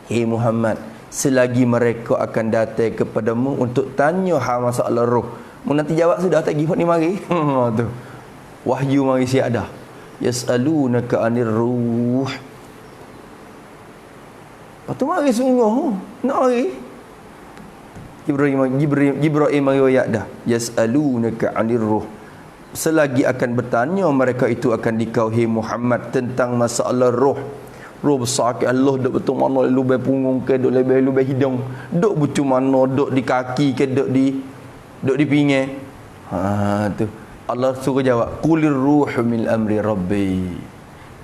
Hei Muhammad, selagi mereka akan datang kepadamu untuk tanya hal masalah roh. Mu nanti jawab sudah tak gihot ni mari. Tu. Wahyu mari siap dah. Yas'alunaka anir ruh. Patu mari sungguh. Nak mari. Jibril mari ayat dah. Yas'alunaka anir ruh. Selagi akan bertanya mereka itu akan dikauhi Muhammad tentang masalah roh. Roh besar ke Allah duk betul mana lubai punggung ke duk lubai hidung, duk betul mana duk di kaki ke duk di pinggir. Tu Allah suruh jawab qulir ruhu min amri rabbi.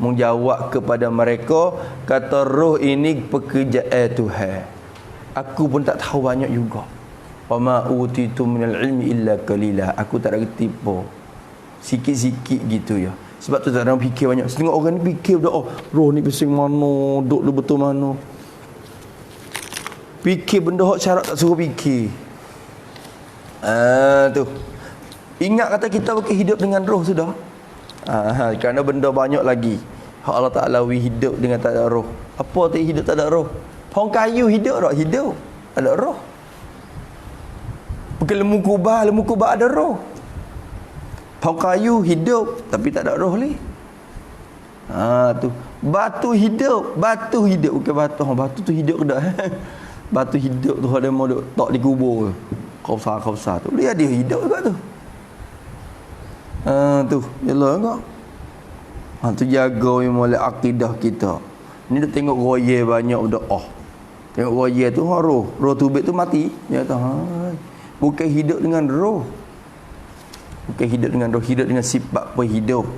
Menjawab kepada mereka kata roh ini pekerjaan Tuhan. Aku pun tak tahu banyak juga. Wa ma utitu minal ilmi illa qalila. Aku tak reti apa. Sikit-sikit gitu ya. Sebab tu tak ada orang fikir banyak. Setengah orang ni fikir dah, roh ni pasal mana, duk lu betul mana. Fikir benda hak syarat tak suruh fikir. Tu. Ingat kata kita pakai hidup dengan roh sudah. Kerana benda banyak lagi. Hak Allah Ta'ala hidup dengan tak ada roh. Apa tu hidup tak ada roh? Pohon kayu hidup tak? Hidup. Ada roh. Pakai lembu kubah ada roh. Pohon kayu hidup tapi tak ada roh ni. Tu. Batu hidup bukan batu tu hidup ke tak? Batu hidup tu ada mau duk tak dikubur ke? Kau sah tu. Dia hidup juga tu. Tu, jelah kau. Tu jaga mulai akidah kita. Ni dah tengok roye banyak berdoa. Tengok roye tu roh tubik tu mati. Dia kata, bukan hidup dengan roh. Bukan hidup dengan roh, hidup dengan sifat penghidup.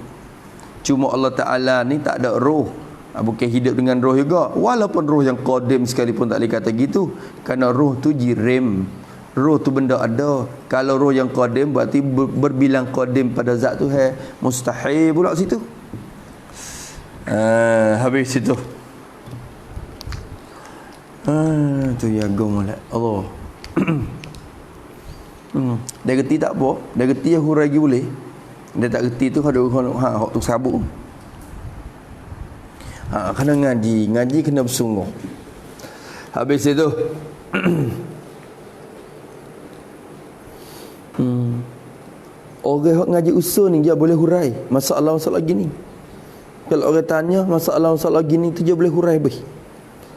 Cuma Allah Ta'ala ni tak ada roh. Bukan hidup dengan roh juga. Walaupun roh yang qadim sekalipun tak boleh kata gitu. Kerana roh tu jirim. Roh tu benda ada. Kalau roh yang qadim berarti berbilang qadim pada zat tu. Mustahil pula situ. Habis situ. Tu ya gomolat Allah. Dia reti tak apa. Dia reti yang hurai lagi boleh. Dia tak reti tu ada hak tu sabuk. Kena ngaji kena bersungguh. Habis itu orang hak ngaji usul ni dia boleh hurai masalah gini. Kalau orang tanya masalah gini tu dia boleh hurai beh.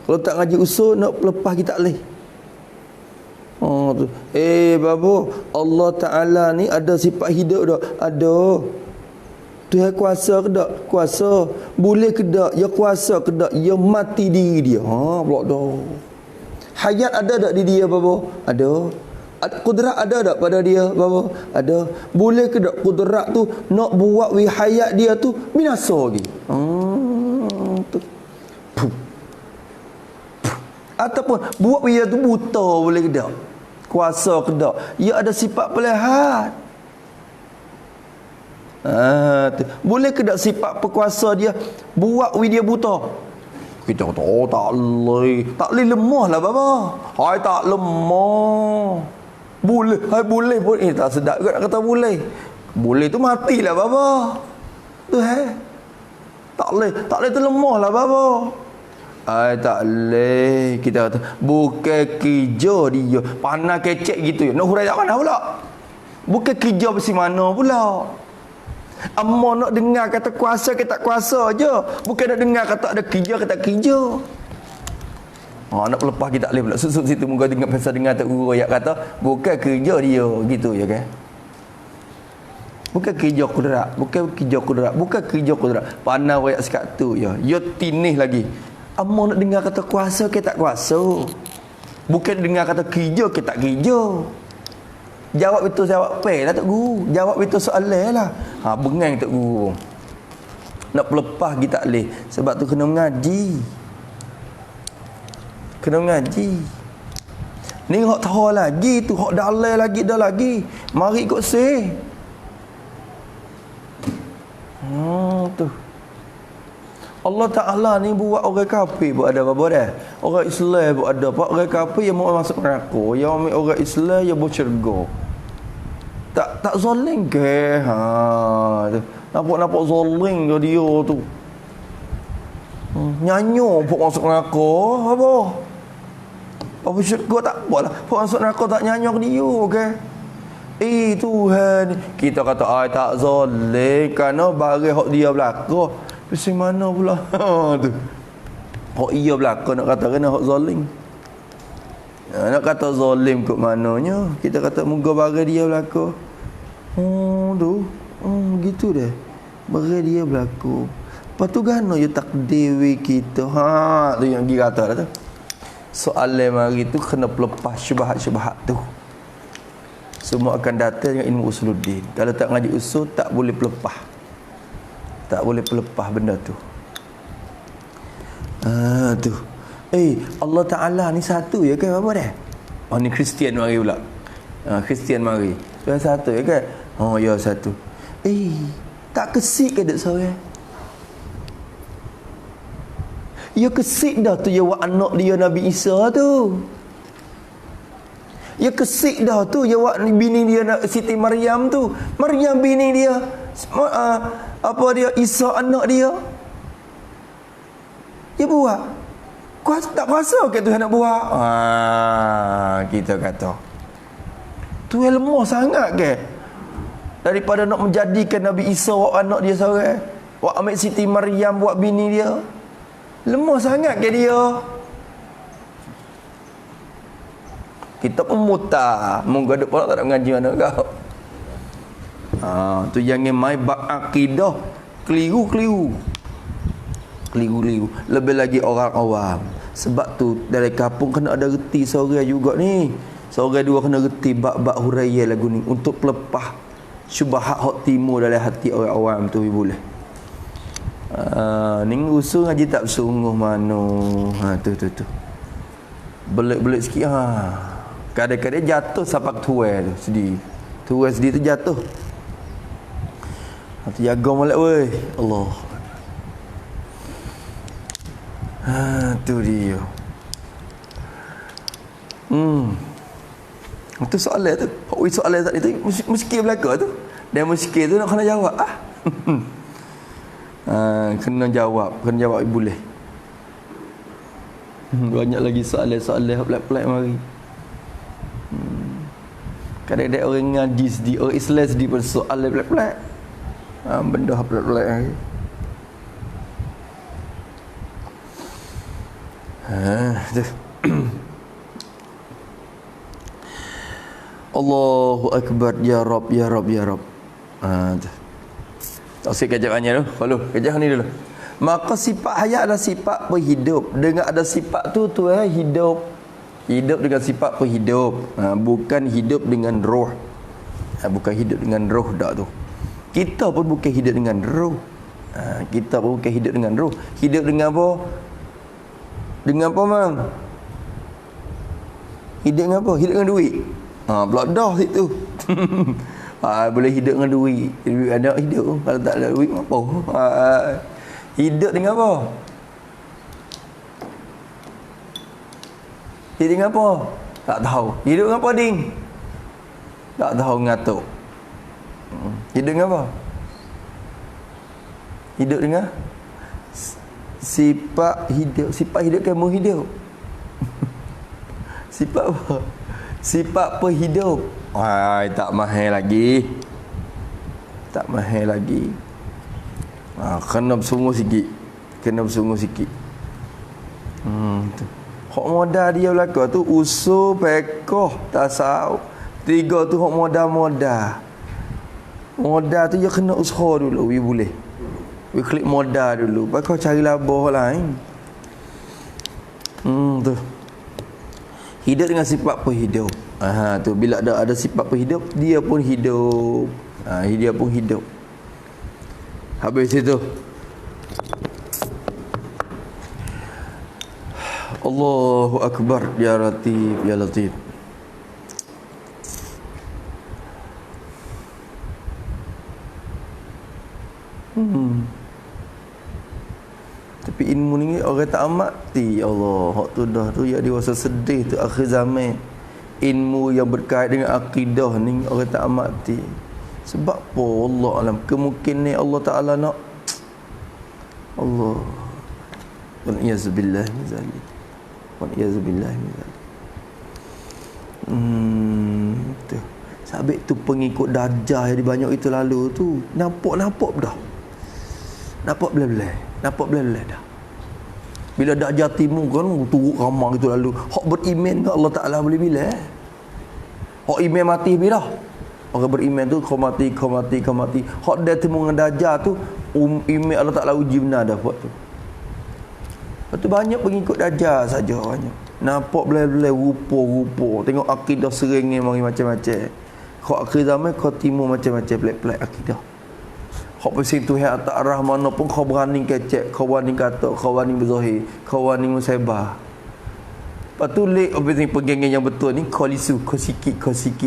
Kalau tak ngaji usul nak lepas kita tak boleh. Babu, Allah Ta'ala ni ada sifat hidup tak? Ada. Tuhan kuasa ke tak? Kuasa. Boleh ke tak? Ya kuasa ke tak? Ya mati diri dia. Pula dah. Hayat ada tak di dia, babu? Ada. Kudrat ada tak pada dia, babu? Ada. Boleh ke tak kudrat tu nak buat hayat dia tu binasa lagi? Tu. Ataupun buat dia tu buta boleh ke tak? Kuasa ke tak? Ia ada sifat pelihat. Boleh ke tak sifat perkuasa dia buat dia buta? Kita kata tak boleh lemah lah baba. Hai tak lemah. Boleh tak sedap ke nak kata boleh tu matilah baba. Tu tak boleh tu lemah lah baba. Tak boleh. Kita kata bukan kerja dia panah kecek gitu ya. Nak hurai tak mana pula. Bukan kerja besi mana pula. Amma nak dengar kata kuasa ke tak kuasa je. Bukan nak dengar kata ada kerja ke tak kerja. Nak lepas kita tak boleh pula. Susuk situ muka dengar pasal dengar tak guru ayat kata bukan kerja dia gitu ya kan. Bukan kerja kudrat. Panah ayat sekat tu ya. Ya tinih lagi. Amma nak dengar kata kuasa ke tak kuasa. Bukan dengar kata kerja ke tak kerja. Jawab itu jawab lah tak guru. Jawab itu soalan lah. Bengang tak guru. Nak pelepah kita tak boleh. Sebab tu kena mengaji. Kena mengaji. Ni hak tahu lagi tu, hak dalai lagi dah lagi. Mari ikut say. Tu. Allah Ta'ala ni buat orang kafir buat ada apa dah? Orang Islam buat ada apa? Orang kafir yang mau masuk neraka, yang ambil orang Islam yang mau syurga. Tak zalim ke? Tu. Nampak zalim ke dia tu? Nyanyo pun masuk neraka, apa? Apa syurga tak apalah. Pun masuk neraka tak nyanyo ke dia, okey? Tuhan, kita kata tak zalim kerana barang hak dia belaka. Pusing mana pula? Tu. Hak ia belaka nak kata kena hak zalim. Nak kata zalim kot mananya? Kita kata moga barang dia belaka. Tu. Gitu deh. Barang dia belaka. Lepas tu gana je takdir kita. Tu yang dia kata dah tu. Soalan mari tu kena pelepas syubhat-syubhat tu. Semua akan datang dengan ilmu usuluddin. Kalau tak ngaji usul, tak boleh pelepah. Tak boleh pelepah benda tu. Tu. Allah Ta'ala ni satu ya kan? Apa dah? Ni Kristian mari pula. Kristian mari. Yang satu ya kan? Ya satu. Tak kesik ke dek seorang? Ya kesik dah tu ya wak anak dia Nabi Isa tu. Ya kesik dah tu ya wak bini dia Siti Maryam tu. Maryam bini dia. Apa dia Isa anak dia. Dia buat. Tak kuasa ke Tuhan nak buat? Kita kata. Tuhan lemah sangat ke? Daripada nak menjadikan Nabi Isa wak anak dia seorang. Wak ambil Siti Maryam buat bini dia. Lemah sangat ke dia? Kita pun mutar. Moga depan tak ada mengaji mana kau. Tu jangan mai bab akidah keliru. Lebih lagi orang awam. Sebab tu dari kampung kena ada reti seorang juga ni. Seorang dua kena reti bab-bab huraian lagu ni untuk pelepah syubhat hak timur dalam hati orang awam tu boleh. Ni usul ngaji tak bersungguh mana. Tu. Belik-belik sikit kadang-kadang jatuh sapak tuai tu sedih. Tuai sedih tu jatuh. Tu jaga molek weh. Allah. Tu dia. Itu soalan tu. Soalan tadi tu muskil belaka tu. Dan muskil tu nak kena jawab kena jawab boleh. Banyak lagi soalan pelik-pelik mari. Kadang-kadang orang ngaji sedih, orang Islam sedih pada soalan pelik-pelik. Benda pelik-pelik lagi. Tu. Allahu Akbar, ya Rab. Tak usah kajiannya tu. Follow kajian ni dulu. Maka sifat hayat adalah sifat berhidup. Dengan ada sifat tu hidup. Hidup dengan sifat berhidup. Bukan hidup dengan roh. Bukan hidup dengan roh dak tu. Kita pun bukan hidup dengan roh. Kita pun bukan hidup dengan roh. Hidup dengan apa? Dengan apa mang? Hidup dengan apa? Hidup dengan duit. Pula dah situ. Boleh hidup dengan duit. Duit ada hidup. Kalau tak ada duit apa? Hidup dengan apa? Hidup dengan apa? Tak tahu. Hidup dengan apa ding? Tak tahu ngatuk. Hidup dengan apa? Hidup dengan sifat hidup. Sifat hidup kamu hidup. Sifat apa? Sifat perhidup. Tak mahal lagi. Tak mahal lagi. Kena bersungguh sikit. Tu. Hak modal dia belaka tu usul, pekoh, tasawuf. 3 tu hak modal. Modal tu dia kena usaha dulu, boleh. Klik modal dulu. Lepas kau cari labah lain. Tu. Hidup dengan sifat perhidup. Tu bila ada sifat perhidup, dia pun hidup. Dia pun hidup. Habis itu Allahu Akbar. Ya Latif, Ya Latif. Tapi ilmu ni orang tak amati. Allah, hak tu dah tu ya dewasa sedih tu akhir zaman. Ilmu yang berkait dengan akidah ni orang tak amati. Sebab apa? Allah alam, kemungkinan Allah Taala nak Allah. Wal iyazubillah min zalik. Wal iyazubillah min zalik. Tu. Sabit tu pengikut Dajjal yang banyak itu lalu tu. Nampak dah. Nampak belah-belah. Nampak belah-belah dah. Bila Dajjal timu kan turut ramai itu lalu. Hak beriman ke Allah Taala boleh bila? Hak iman mati bila? Orang beriman tu kau mati. Hak dia timu dengan Dajjal tu iman Allah Taala uji benar dah buat tu. Lepas tu banyak pengikut Dajjal saja banyak. Nampak belah-belah rupa-rupa. Tengok akidah seringnya mari macam-macam. Kau akhir zaman kau timu macam-macam pelik-pelik akidah. Kau pusing Tuhan tak arah mana pun kau berani kecek, kau berani kata, kau berani berzahir, kau berani musibah. Lepas tu lek pengengan yang betul ni kau lisu, kau sikit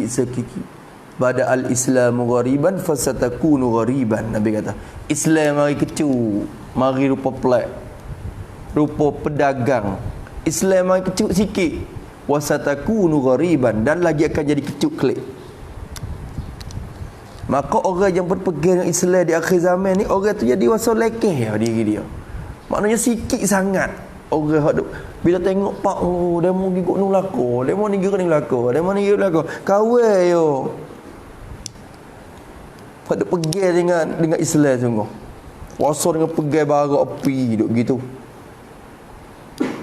sekiki. Bada al-Islamu ghariban fasatakunu ghariban. Nabi kata, Islam mari kecu, mari rupa pelik. Rupa pedagang. Islam mari kecu sikit, wasatakunu ghariban, dan lagi akan jadi kecu kelik. Maka orang yang berpegang dengan Islam di akhir zaman ni, orang tu jadi wasa lekeh diri dia. Maknanya sikit sangat orang hak bila tengok pak demo giguk nu lako, demo ni giguk ni lako, demo ni giguk lako. Kawai yo. Pada pegang dengan Islam sungguh. Wasa dengan pegang bara api duk gitu.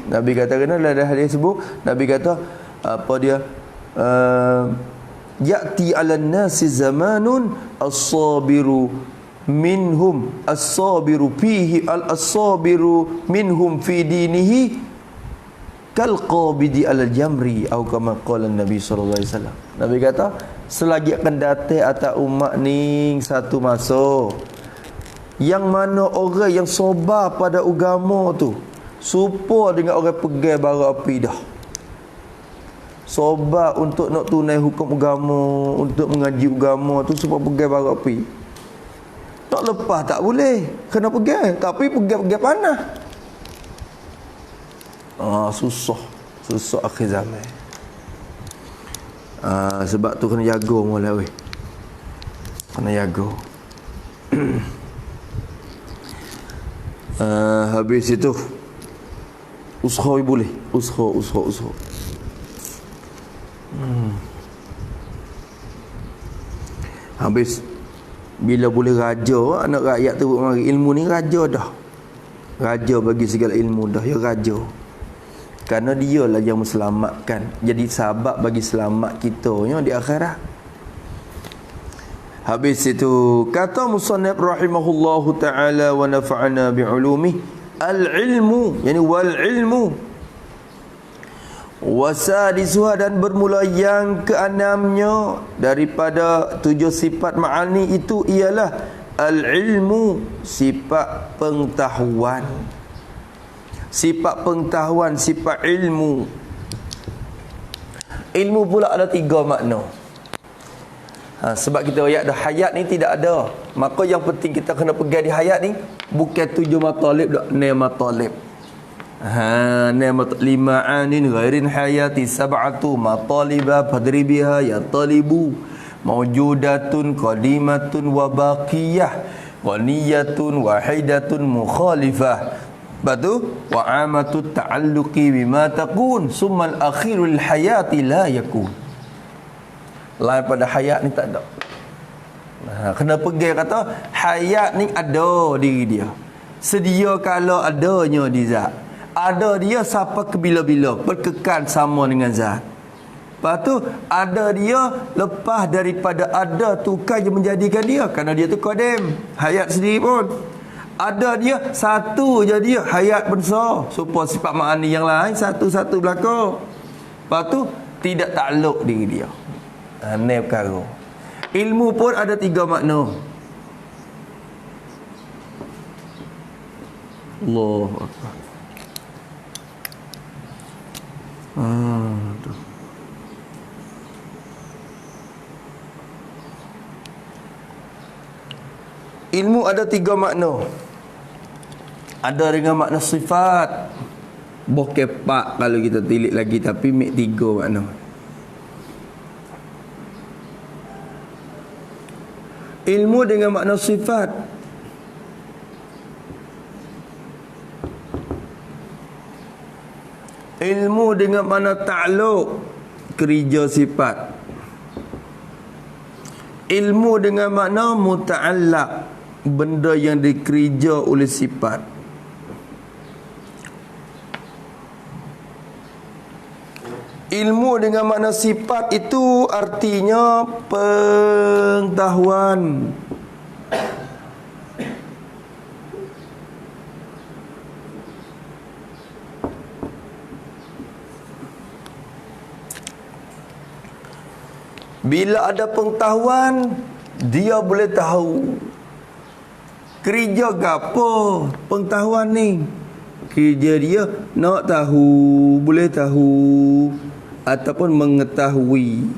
Nabi kata kena ada hadis sebut, Nabi kata apa dia? Ya'ti 'alan nasi zamanun as-sabiru minhum as-sabiru fihi al-sabiru minhum fi dinihi kal qabidi 'alal jamri atau kama qala Nabi sallallahu alaihi wasallam. Nabi kata selagi akan datang atas umat ni satu masa yang mana orang yang sabar pada agama tu serupa dengan orang pegang bara api dah. Sobat untuk nak tunai hukum agama, untuk mengaji agama tu sebab pegang bara api. Tak lepas tak boleh, kena pegang, tapi pegang panas. Susah akhir zaman. Sebab tu kena jaga mula weh. Kena jaga. Habis itu usaha boleh, usaha. Habis bila boleh raja anak rakyat tu mari ilmu ni raja dah. Raja bagi segala ilmu dah, ya raja. Kerana dialah yang menyelamatkan. Jadi sebab bagi selamat kita di akhirat. Habis itu kata musannif rahimahullahu taala wa nafa'ana bi'ulumi al-ilmu, yani wal ilmu wasadisuha, dan bermula yang keenamnya daripada 7 sifat ma'ani itu ialah al-ilmu, sifat pengetahuan. Sifat pengetahuan, sifat ilmu. Ilmu pula ada 3 makna. Sebab kita ayat dah hayat ni tidak ada. Maka yang penting kita kena pegang di hayat ni bukan 7 matalib dak, 6 matalib. Lima'anin ghairin hayati sab'atu mataliba fadribiha ya talibu mawjudatun qadimatun wa baqiyah ghaniyatun wahidatun mukhalifah batu wa amatut ta'alluqi bima taqun summa al-akhirul hayati la yakun. Lain pada hayat ni tak ada. Kena pegang kata hayat ni ada diri dia. Sedia kalau adanya di zat. Ada dia sampai ke bila-bila, berkekal sama dengan zat. Lepas tu ada dia lepas daripada ada tu kan je menjadikan dia, kerana dia tu qadim, hayat sendiri pun. Ada dia satu je dia, hayat besar. Supaya sifat ma'ani yang lain satu-satu belaka. Lepas tu tidak takluk diri dia. Ni perkara. Ilmu pun ada 3 makna. Allahu Akbar. Tu. Ilmu ada 3 makna. Ada dengan makna sifat. Bokepak kalau kita tilik lagi, tapi mik 3 makna. Ilmu dengan makna sifat. Ilmu dengan makna ta'alluq, kerja sifat. Ilmu dengan makna muta'allaq, benda yang dikerja oleh sifat. Ilmu dengan makna sifat itu artinya pengetahuan. Bila ada pengetahuan, dia boleh tahu kerja gapo pengetahuan ni. Kerja dia nak tahu, boleh tahu ataupun mengetahui.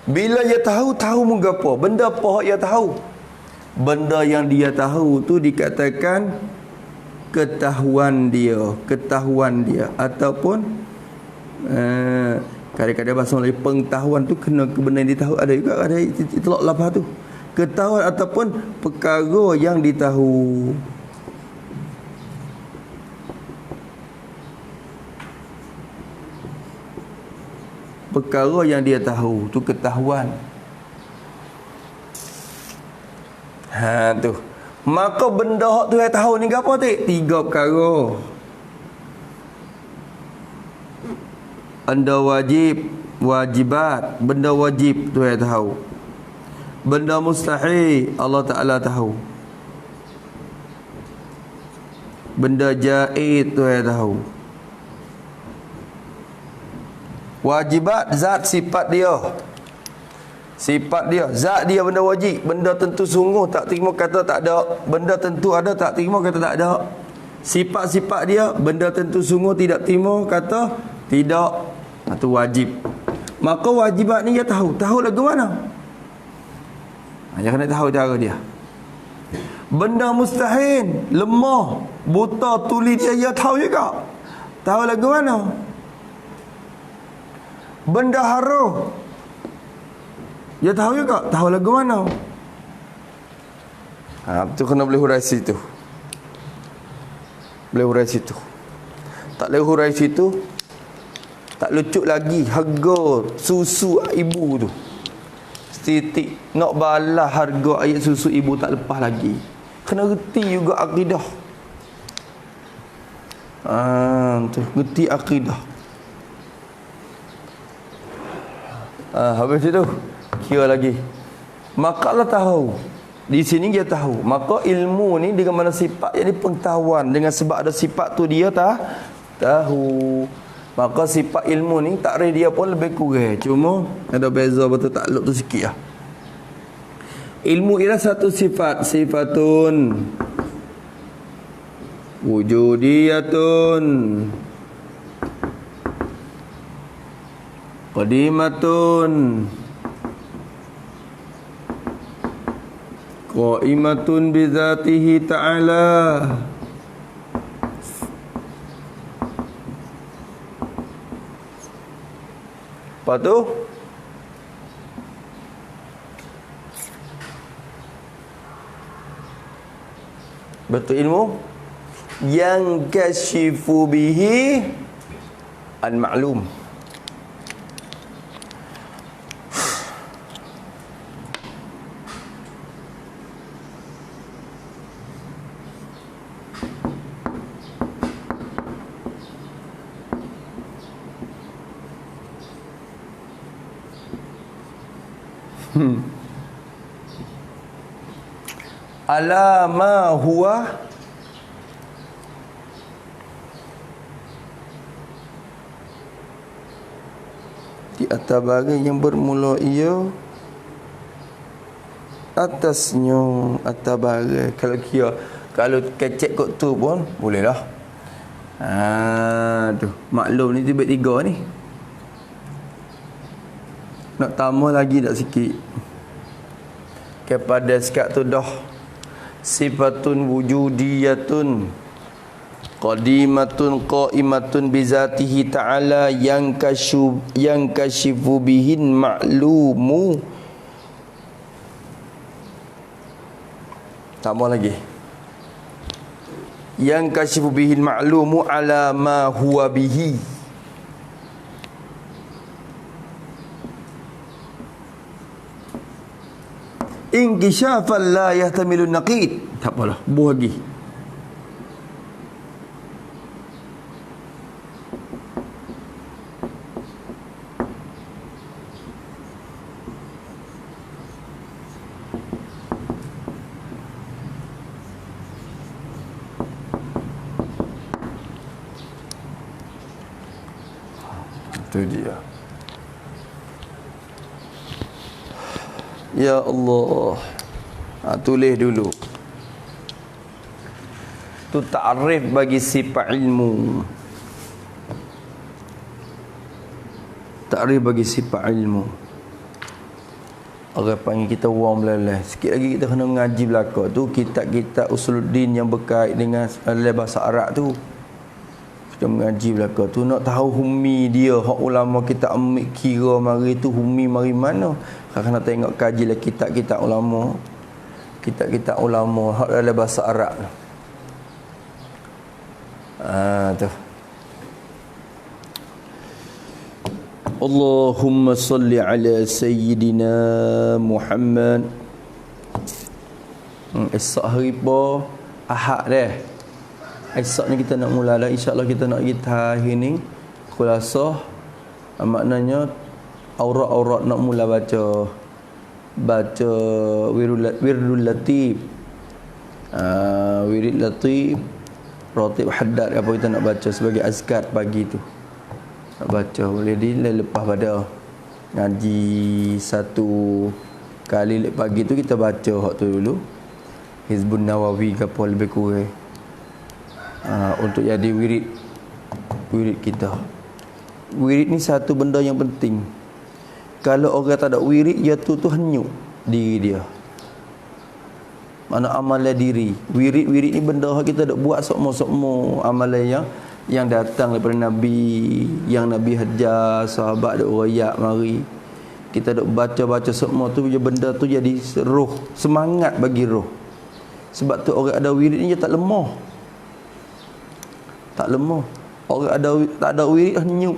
Bila dia tahu, tahu mengapa? Benda apa dia tahu? Benda yang dia tahu tu dikatakan ketahuan dia ataupun kadang-kadang bahasa Melayu pengetahuan tu kena ke benda yang ditahu, ada juga ada itlaq lafaz tu. Ketahuan ataupun perkara yang ditahu. Perkara yang dia tahu tu ketahuan. Tu. Maka benda hak tu yang tahu ni apa tak? 3 perkara. Benda wajib, wajibat, benda wajib tu yang tahu. Benda mustahil Allah Ta'ala tahu. Benda jaiz tu yang tahu. Wajibat zat sifat dia. Sifat dia, zat dia benda wajib, benda tentu sungguh tak terima kata tak ada, benda tentu ada tak terima kata tak ada. Sifat-sifat dia, benda tentu sungguh tidak terima kata tidak. Itu wajib. Maka wajibat ni dia tahu. Tahu lagu mana? Dia kena tahu cara dia. Benda mustahil, lemah, buta, tuli dia tahu juga. Tahu lagu mana? Benda haram, dia tahu juga. Tahu lagu mana? Tu kena boleh hurai situ. Boleh hurai situ. Tak boleh hurai situ, tak lucuk lagi harga susu ibu tu. Setitik nak balas harga air susu ibu tak lepas lagi. Kena reti juga akidah. Tu reti akidah. Habis itu kira lagi. Maka Allah tahu. Di sini dia tahu. Maka ilmu ni dengan mana sifat, jadi pengetahuan. Dengan sebab ada sifat tu dia tahu. Maka sifat ilmu ni takrif dia pun lebih kurang. Cuma ada beza betul takluk tu sikit lah. Ilmu ialah satu sifat. Sifatun wujudiyatun qadimatun qaimatun bizatihi ta'ala. Apa tu? Betul ilmu yang kasyifu bihi al-ma'lum. Ala ma huwa di atas barang yang bermula ia atasnya. Atas barang Kalau kecek kot tu pun boleh lah. Tu maklum ni tibet 3 ni. Nak tambah lagi tak sikit. Kepada sekat tu dah sifatun wujudiyatun qadimatun qaimatun bizatihi ta'ala yang kashifu bihin ma'lumu. Tambah lagi. Yang kashifu bihin ma'lumu ala ma huwa bihi. Inkishafan la yahtamilun naqid. Tak apalah, buah lagi. Itu dia. Ya Allah. Tulis dulu. Tu ta'rif bagi sifat ilmu. Ta'rif bagi sifat ilmu. Orang panggil kita orang belalai. Sikit lagi kita kena mengaji belakang tu kitab-kitab usuluddin yang berkait dengan bahasa Arab tu. Kita mengaji belakang tu nak tahu humi dia, hak ulama kita ambil kira mari tu humi mari mana. Kena tengok kajilah kitab-kitab ulama. Kitab-kitab ulama hak dalam bahasa Arab. Tu. Allahumma salli ala sayyidina Muhammad. Esok hari apa? Ahad dah. Esok ni kita nak mula dah. InsyaAllah kita nak pergi tahir ni khulasah. Maknanya aurat-aurat nak mula baca wirdul latif. Wirid latif, ratib haddad apa kita nak baca sebagai azkar pagi tu. Nak baca boleh lepas pada ngaji satu kali pagi tu kita baca hak tu dulu. Hizbun Nawawi ke apa lebih kurang. Untuk jadi wirid kita. Wirid ni satu benda yang penting. Kalau orang tak ada wirid, dia tu hanyut diri dia. Mana amalan diri. Wirid ni benda yang kita dak buat sokmo-sokmo amalan yang datang daripada Nabi, yang Nabi hajar sahabat dak royak mari. Kita dak baca-baca sokmo tu benda tu jadi roh, semangat bagi roh. Sebab tu orang ada wirid ni dia tak lemah. Tak lemah. Orang tak ada wirid hanyut.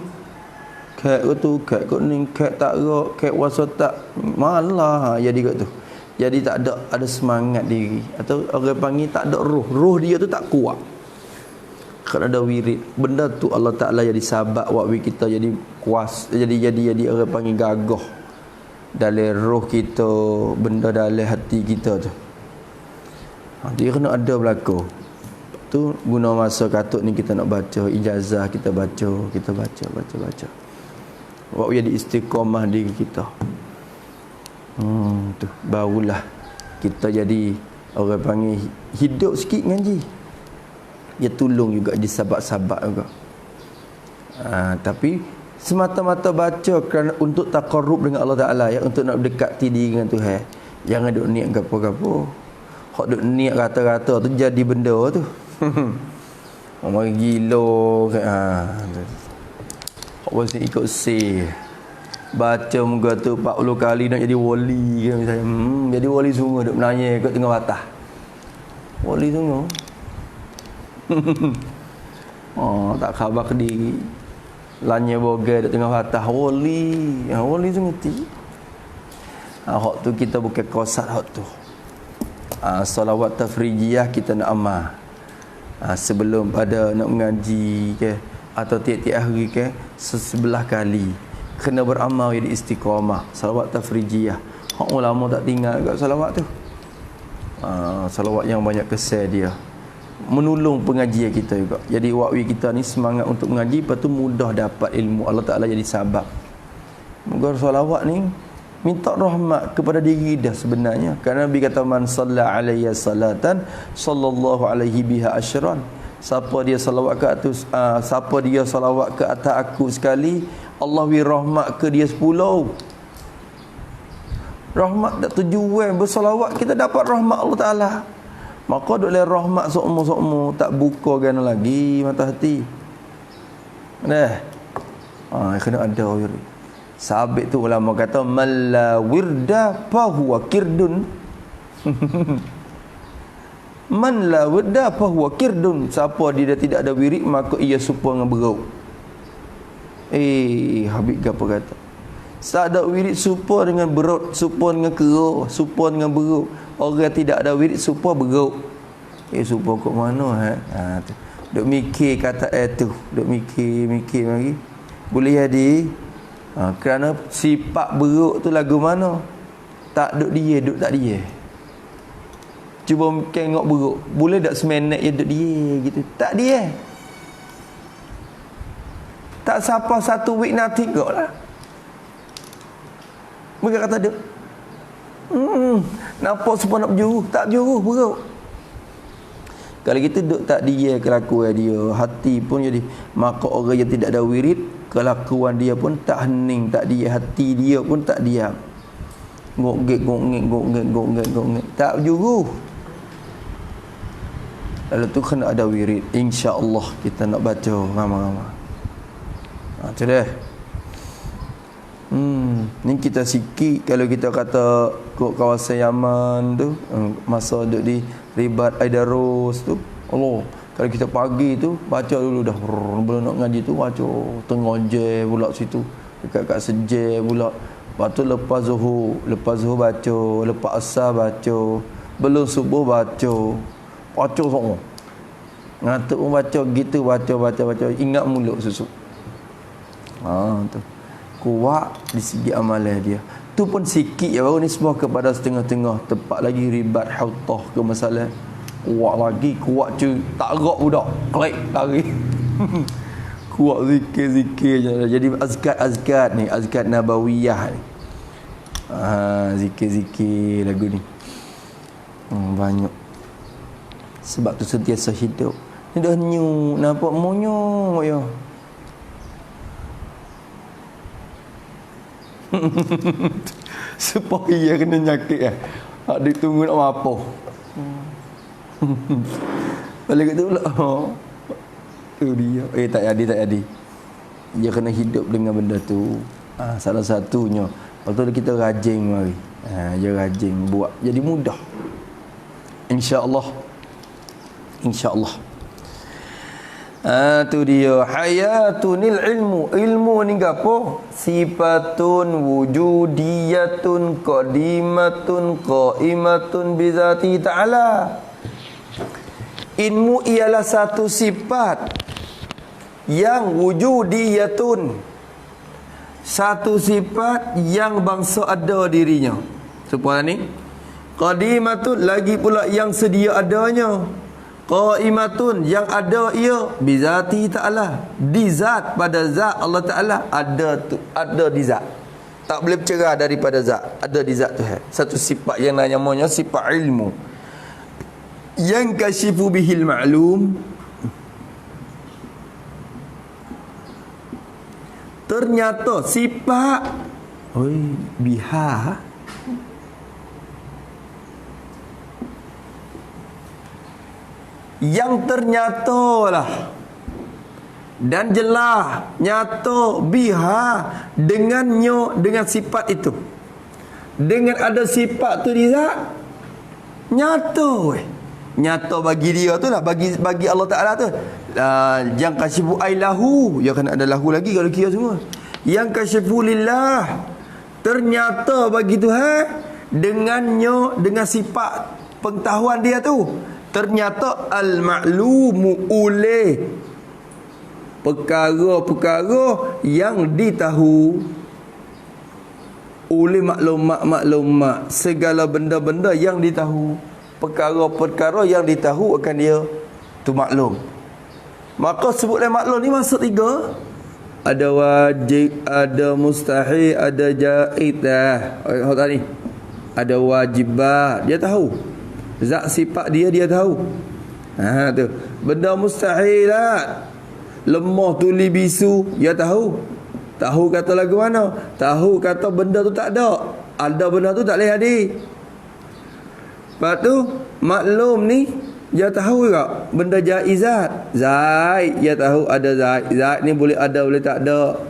Kek tu, kek kuning, kek tak rak, kek wasa tak. Malah jadi kat tu. Jadi tak ada semangat diri. Atau orang panggil tak ada roh. Roh dia tu tak kuat. Kalau ada wirid, benda tu Allah Taala jadi sabab buat kita jadi kuas, jadi orang panggil gagah dalam roh kita, benda dalam hati kita tu. Dia kena ada berlaku. Tu guna masa katut ni kita nak baca ijazah, kita baca. Buat jadi istiqamah diri kita. Tu barulah kita jadi orang panggil hidup sikit ngaji. Dia tolong juga di sahabat-sahabat juga. Tapi semata-mata baca kerana untuk taqarrub dengan Allah Taala, ya, untuk nak dekati diri dengan Tuhan. Jangan duk niat gapo-gapo. Hak duk niat rata-rata tu jadi benda tu. Orang gila kan. Hak boleh ikut say. Baca muka tu 40 kali nak jadi wali kan misalnya. Jadi wali sungguh duk menanya kat tengah batas. Wali sungguh. Tak khabar ke diri. Lanya boga duk tengah batas wali. Wali sungguh ti. Hak tu kita bukan kosat hak tu. Salawat tafrijiyah kita nak amal. Sebelum pada nak mengaji ke atau tiap-tiap hari ke 11 kali kena beramal jadi istiqamah. Salawat tafrijiyah. Hak ulama tak tinggal kat salawat tu. Salawat yang banyak kesan dia menolong pengajian kita juga. Jadi wakwi kita ni semangat untuk mengaji, lepas tu mudah dapat ilmu. Allah Taala jadi sabab. Moga salawat ni minta rahmat kepada diri dah sebenarnya. Kerana Nabi kata man salla alayya salatan sallallahu alaihi biha asyran. Siapa dia salawat ke atas aku sekali, Allah wi rahmat ke dia 10. Rahmat tak tujuan bersalawat, kita dapat rahmat Allah Taala. Maka duk rahmat sokmo-sokmo, tak buka gana lagi mata hati. Dah. Kena ada wirid. Sabit tu ulama kata man la wirda fa huwa kirdun. Man la wirda fa huwa kirdun. Siapa dia tidak ada wirid maka ia serupa dengan beruk. Habib gapo kata? Tak ada wirid serupa dengan beruk, serupa dengan kera, serupa dengan beruk. Orang tidak ada wirid serupa beruk. Serupa kok mana tu. Duk mikir kata tu, duk mikir lagi. Boleh jadi kerana sifat beruk tu lagu mana? Tak duk dia, duk tak dia. Cuba tengok beruk, boleh tak semenek je duk dia gitu. Tak dia. Tak siapa satu week nanti kau lah. Mereka kata dia nampak semua nak berjuru. Tak berjuru beruk. Kalau kita duk tak dia kelakuan dia, hati pun jadi. Maka orang yang tidak ada wirid, kelakuan dia pun tak hening, tak dia, hati dia pun tak diam. Gok-gek tak berjuru. Lalu tu kena ada wirid. InsyaAllah kita nak baca ramai-ramai. Tu dah. Ni kita sikit kalau kita kata kok kawasan Yaman tu, masa duduk di Ribat Aidarus tu, Allah, kalau kita pagi tu baca dulu dah, belum nak ngaji tu baca tengah je pula situ dekat kat seje pula. Lepas tu lepas zuhur baca, lepas asar baca, belum subuh baca semua. Ngantuk pun baca gitu, baca ingat mulut susu. Tu kuat di segi amalan dia. Tu pun sikit ya, baru nisbah kepada setengah-tengah. Tepat lagi ribat hautah ke masalah. Kuat lagi, kuat tu tak gerak budak. Klik lari. Kuat zikir-zikir je. Jadi azkar ni, azkar nabawiyah ni. Zikir-zikir lagu ni. Banyak. Sebab tu sentiasa hidup. Ni dah nyu, nampak monyong ya. Supaya kena nyakit dia tunggu nak apa. Balik tu pula. Tu dia. Tak jadi. Dia kena hidup dengan benda tu. Salah satunya. Lepas tu kita rajin mari. Dia rajin buat. Jadi mudah. InsyaAllah. Tu dia hayatunil ilmu ni gapo? Sifatun wujudiyatun qadimatun qaimatun bizati ta'ala. Ilmu ialah satu sifat yang wujudiyatun, satu sifat yang bangsa ada dirinya. Supaya ni qadimatun, lagi pula yang sedia adanya. Qaimatun, yang ada ia bizati ta'ala, di zat, pada zat Allah Ta'ala ada di zat, tak boleh bercerah daripada zat, ada di zat Tuhan. Satu sifat yang namanya sifat ilmu, yang kasyifu bihil ma'lum, ternyata sifat biha yang ternyata lah dan jelas nyata biha dengannya, dengan sifat itu, dengan ada sifat tu di zat nyata bagi dia tu lah, bagi Allah Ta'ala tu. Yang kasyifu ailahu, ya kan ada lahu lagi kalau kira semua. Yang kasyifu lillah, ternyata bagi Tuhan dengannya, dengan sifat pengetahuan dia tu. Ternyata al-ma'lumu oleh perkara-perkara yang ditahu, oleh maklumat-maklumat, segala benda-benda yang ditahu, perkara-perkara yang ditahu akan dia tu maklum. Maka sebutlah maklum ni maksud tiga. ada wajib, ada mustahil, ada jaiz dah. Oh tadi. Ada wajibat, dia tahu. Zat sifat dia tahu. Ha tu. Benda mustahilat. Lemah tuli bisu, dia tahu. Tahu kata lagu mana? Tahu kata benda tu tak ada. Ada benda tu tak boleh hadir. Lepas tu maklum ni dia tahu juga benda jaizat. Zaid dia tahu ada zaid. Zaid ni boleh ada boleh tak ada.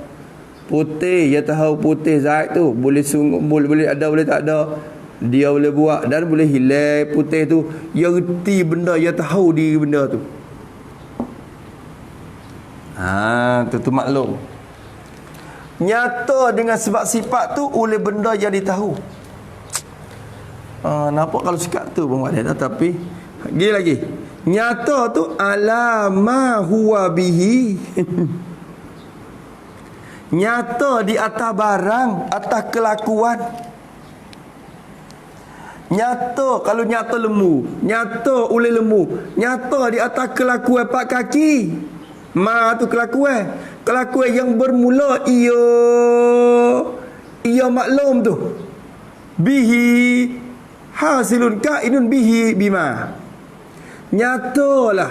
Putih dia tahu putih zaid tu boleh sungguh boleh ada boleh tak ada. Dia boleh buat dan boleh hilang putih tu. Dia reti benda, dia tahu diri benda tu. Tu maklum. Nyata dengan sebab sifat tu oleh benda yang ditahu. Nampak kalau sikap tu pun ada, tapi gini lagi. Nyata tu alama huwa bihi. Nyata di atas barang, atas kelakuan. Nyata kalau nyata lembu, nyata oleh lembu, nyata di atas kelakuan pak kaki. Ma tu kelakuan yang bermula ia maklum tu. Bihi hasilun kainun bihi bima. Nyatalah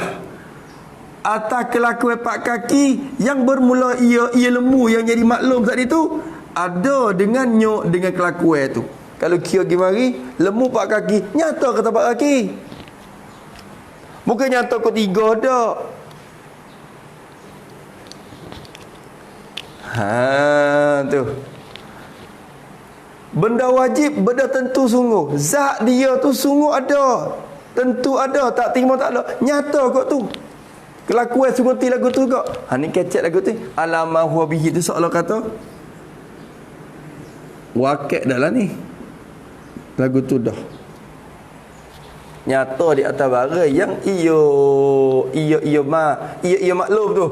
atas kelakuan pak kaki yang bermula ia lembu yang jadi maklum tadi tu ada dengan nyok dengan kelakuan tu. Kalau kira pergi mari lembu pak kaki, nyata kata pak kaki. Bukan nyata kau tiga dak. Tu. Benda wajib, benda tentu sungguh. Zat dia tu sungguh ada. Tentu ada, tak terima tak ada. Nyata kau tu. Kelakuan sungguh ti lagu tu kau. Ni kecek lagu tu. Alama huwa bihi tu seolah kata wakil dah lah ni. Lagu tu dah. Nyata di atas barang yang ia maklum tu.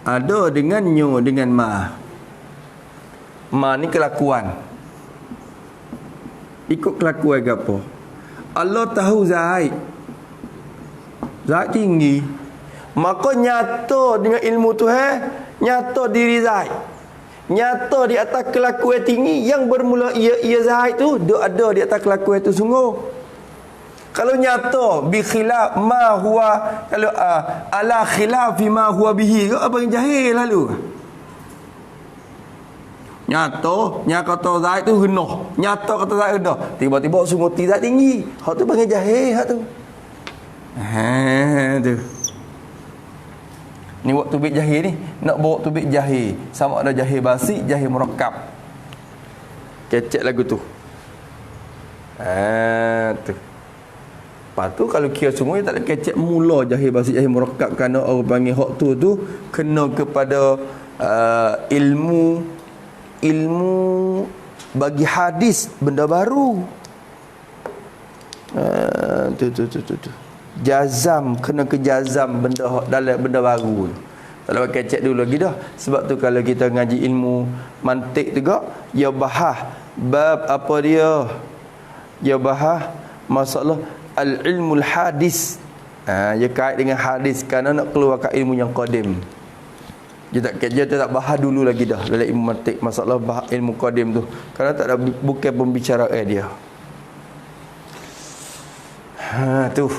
Ada dengan dengan ma ni kelakuan. Ikut kelakuan ke apa? Allah tahu Zaid tinggi. Maka nyata dengan ilmu Tuhan, nyata diri Zaid. Nyata di atas kelakuan tinggi yang bermula ia Zaid tu, dia ada di atas kelakuan tu sungguh. Kalau nyata bi khilaf ma huwa, kalau ala khilafi ma huwa bihi, apa yang jahil lalu? Nyata kata Zaid tu rendah, nyata kata Zaid rendah, tiba-tiba sungguh tidak tinggi. Hak tu panggil jahil hak tu. Tu. Ni waktu tubik jahil ni, nak bawa tubik jahil, sama ada jahil basi, jahil murakkab. Kecek lagu tu. Tu. Lepas tu kalau kira semua tak ada kecek mula jahil basi jahil murakkab, kerana orang panggil hak tu kena kepada ilmu bagi hadis benda baru. Tu. Jazam, kena ke jazam benda dalam benda baru. Tak dapat kecek dulu lagi dah. Sebab tu kalau kita ngaji ilmu mantik juga, ya bahas bab apa dia? Ya bahas masalah al-ilmul hadis. Dia kait dengan hadis kerana nak keluarkan ilmu yang qadim. Dia tak bahas dulu lagi dah dalam ilmu mantik masalah bahas ilmu qadim tu. Kerana tak ada, bukan pembicaraan dia. Tu.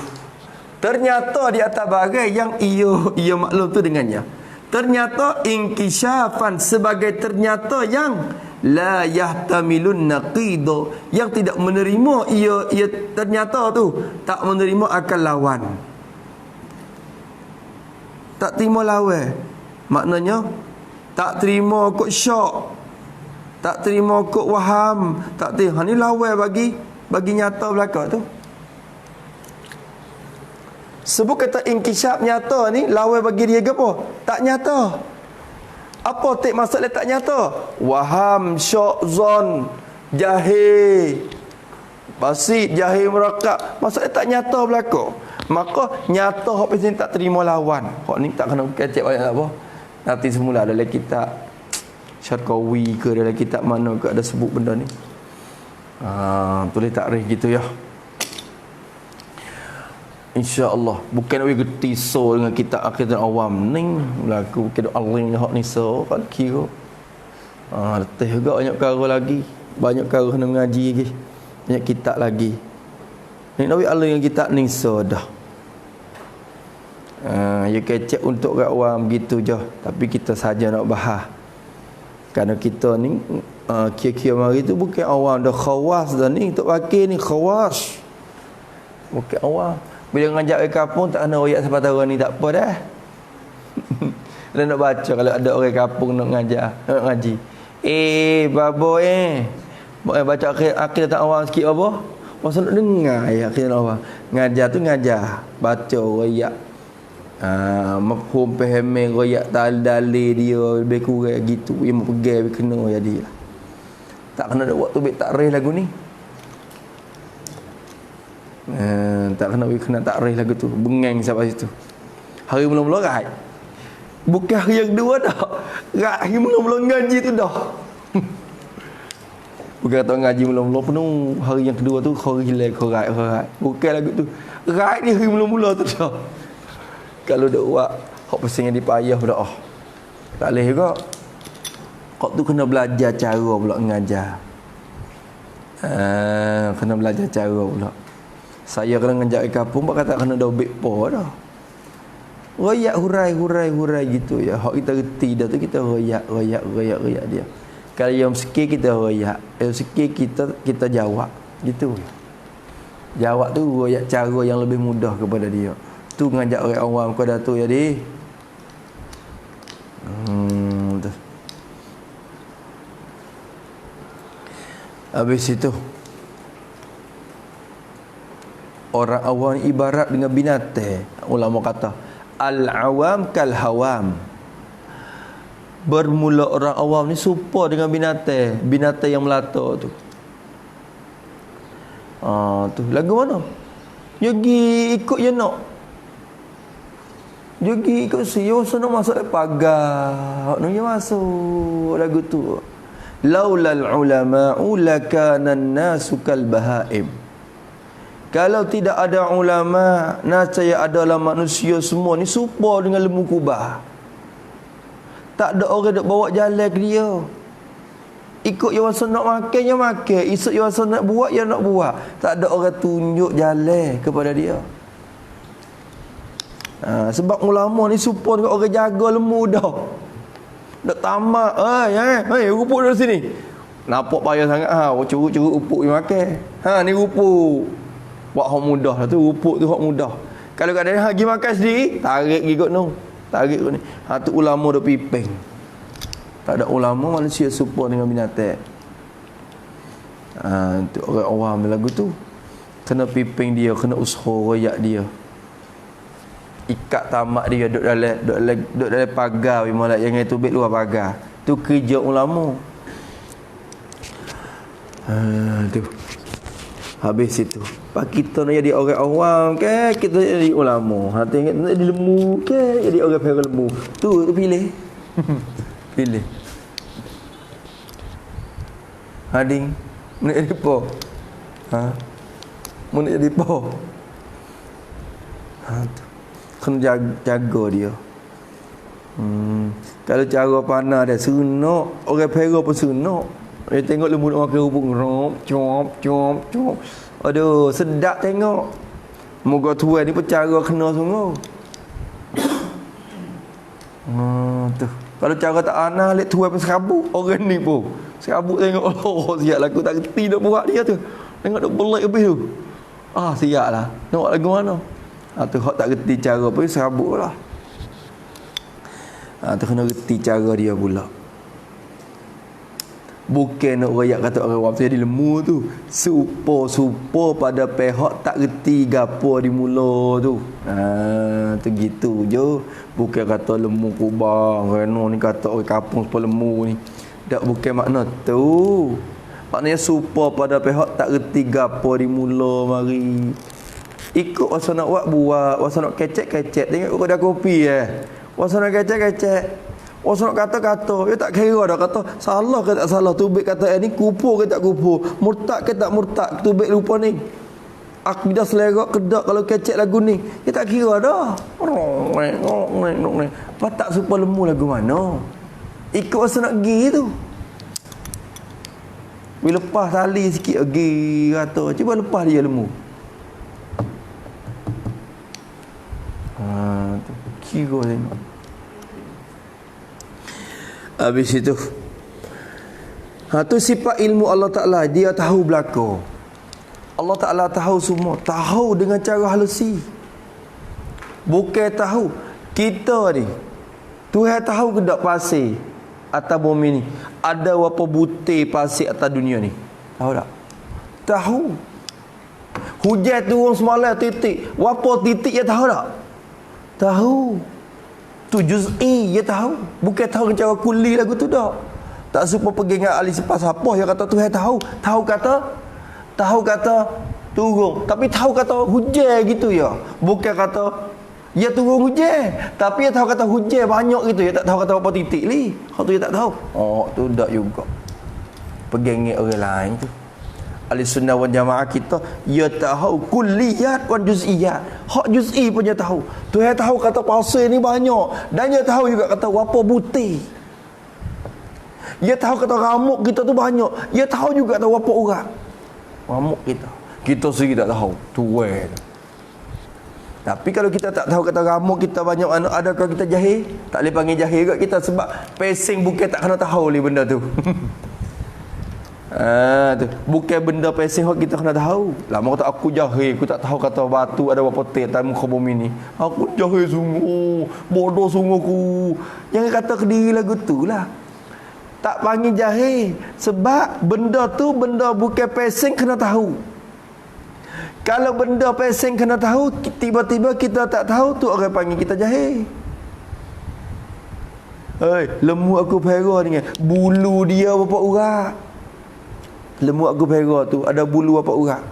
Ternyata di atas bagai yang ia maklum tu dengannya. Ternyata inkishafan sebagai ternyata yang la yahtamilun naqido, yang tidak menerima ia ternyata tu tak menerima akan lawan. Tak terima lawan. Maknanya tak terima kok syok, tak terima kok waham, tak terima. Ni lawan bagi nyata belaka tu. Sebut kata inkishaf nyata ni lawan bagi dia ke apa? Tak nyata. Apa tak maksudnya tak nyata? Waham, syok, zon, jahil, basit, jahil murakkab. Maksudnya tak nyata belaka. Maka nyata hak pasal tak terima lawan. Hak ni tak kena kecek banyak apa. Nanti semula dalam kitab Syarqawi ke dalam kitab mana ke ada sebut benda ni. Tulis takrif gitu ya. InsyaAllah. Bukan nak gerti so dengan kita akidah awam. Ning lagu kita aling hak ni so kan kira. Letih juga banyak perkara lagi. Banyak perkara kena mengaji lagi. Banyak kitab lagi. Ni nak aling yang kitab ni so dah. Ya kecek untuk kat awam begitu je. Tapi kita saja nak bahas. Kerana kita ni kira-kira mari tu bukan awam dah, khawas dah ni. Tok Wakil ni khawas. Bukan awam. Bila ngajak ke kampung tak kena royak sepatutnya ni tak apa dah. Dia nak baca kalau ada orang kampung nak ngajar, nak ngaji. Babo baca akhir tak awam sikit apa? Masa nak dengar ya akhir awam. Ngajar tu ngajar, baca royak. Mafhum faham royak dalil dia lebih kurang gitu. Yang pegang kena jadi. Tak kena ada waktu baik takrif lagu ni. Tak kena takrif lagu tu. Bengang sampai situ. Hari mula-mula rahat. Bukan hari yang kedua dah. Hari mula-mula ngaji tu dah. Bukan kata ngaji mula-mula penuh. Hari yang kedua tu kau relax, kau rahat. Bukan lagu tu. Rahat ni hari mula-mula tu dah. Kalau dak buat hak pasal yang dipayah dah. Tak boleh juga. Kau tu kena belajar cara pula mengajar. Kena belajar cara pula. Saya kena ngajak ke kampung, pak kata kena dobek po dah. Royak hurai gitu ya. Hak kita reti dah tu kita royak dia. Kalau yang sikit kita royak, yang sikit kita jawab gitu. Jawab tu royak cara yang lebih mudah kepada dia. Tu ngajak orang awam kau dah tu jadi. Tu. Habis itu orang awam ibarat dengan binatang. Ulama kata al-awam kal hawam. Bermula orang awam ni serupa dengan binatang yang melata tu. Tu lagu mana? Yogi ikut je nak. Yogi ikut si yo nak masuk pagar. Nak masuk lagu tu. Laulal ulama'u lakana an-nasu kal bahaim. Kalau tidak ada ulama, nascaya adalah manusia semua ni serupa dengan lembu kubah. Tak ada orang nak bawa jalan ke dia. Ikut yang masa nak makan, dia makan. Esok yang masa nak buat, dia nak buat. Tak ada orang tunjuk jalan kepada dia. Sebab ulama ni serupa dengan orang jaga lembu dah. Nak tamak. Rupuk dari sini. Nampak payah sangat. Curuk-curuk rupuk dia makan. Ni rupuk. Buat hak mudah lah tu. Rupuk tu hak mudah. Kalau kadang-kadang pergi makan sendiri, tarik pergi kot ni. Tarik kot ni. Tu ulama dah piping. Tak ada ulama, manusia serupa dengan binatang. Tu orang awam lagu tu. Kena piping dia, kena usaha royak dia. Ikat tamak dia duduk dalam pagar malah yang itu beg luar pagar. Tu kerja ulama. Tu. Habis itu. Pak kita nak jadi orang awam ke kita jadi ulama. Tengok nak jadi lembu ke jadi orang perang lembu. Tu pilih. Pilih. Hading nak jadi apa? Mau nak jadi apa? Tu. Kena jaga dia. Kalau cara panah dia seronok, orang perang pun seronok. Dia tengok lembu nak makan rupuk cop. Aduh, sedap tengok. Moga tuan ni percara kena sungguh. Tu. Kalau cara tak anah lek tuan pun serabut orang ni pun. Serabut tengok siap lagu tak reti nak buat dia tu. Tengok duk belik habis tu. Siaplah. Nak lagu mana? Tu hak tak reti cara pun serabutlah. Tu kena reti cara dia pula. Bukan nak royak kata orang awam jadi lembu tu. Supo pada pihak tak reti gapo di mula tu. Tu gitu je. Bukan kata lembu kubah. Reno ni kata orang kampung sepuluh lembu ni. Tak bukan makna tu. Maknanya supo pada pihak tak reti gapo di mula mari. Ikut wasa nak buat, wasa nak kecek. Tengok kau dah kopi Wasa nak kecek. Wasa nak kata-kata, dia tak kira dah kata salah ke tak salah. Tubik kata ni kupur ke tak kupur, murtad ke tak murtad, tubik lupa ni. Akidah selera kedak kalau kecek lagu ni. Dia tak kira dah. Apa tak supaya lemu lagu mana? Ikut masa nak pergi tu. Bila lepas tali sikit pergi kata, cuba lepas dia lemu. Tu kira tengok. Habis itu tu sifat ilmu Allah Ta'ala. Dia tahu belaka. Allah Ta'ala tahu semua. Tahu dengan cara halusi. Bukan tahu. Kita ni Tuhan tahu ke tak pasir atas bumi ni ada berapa butir pasir atas dunia ni? Tahu tak? Tahu. Hujan turun semalam titik. Berapa titik dia tahu tak? Tahu. Tu juz'i dia tahu. Bukan tahu cara kuli lagu tu tak. Tak supaya pergi dengan ahli siapa yang kata Tuhan tahu. Tahu kata turun. Tapi tahu kata hujan gitu ya. Bukan kata dia turun hujan. Tapi dia tahu kata hujan banyak gitu. Dia tak tahu kata berapa titik ni. Hak tu dia tak tahu. Oh, tu tak juga. Pergi dengan orang lain tu. Ahli sunnah wal jamaah kita, dia tahu kulliyat wan juz'iyat. Hak juz'i pun dia tahu. Tuhan tahu kata pasir ni banyak. Dan dia tahu juga kata berapa butir. Dia tahu kata ramuk kita tu banyak. Dia tahu juga kata berapa urat ramuk kita. Kita sendiri tak tahu. Tuan. Tapi kalau kita tak tahu kata ramuk kita banyak mana, adakah kita jahil? Tak boleh panggil jahil kat kita sebab pesing bukan tak kena tahu ni benda tu. Tu bukan benda pesing hak kita kena tahu. Lama kata aku jahil, aku tak tahu kata batu ada berapa tek dalam muka bumi ni. Aku jahil sungguh, bodoh sungguh aku. Jangan kata ke diri lagu tu lah. Tak panggil jahil sebab benda tu benda bukan pesing kena tahu. Kalau benda pesing kena tahu, tiba-tiba kita tak tahu, tu orang panggil kita jahil. Lembu aku pera ni, bulu dia berapa urat? Lembu aku pera tu ada bulu berapa urat?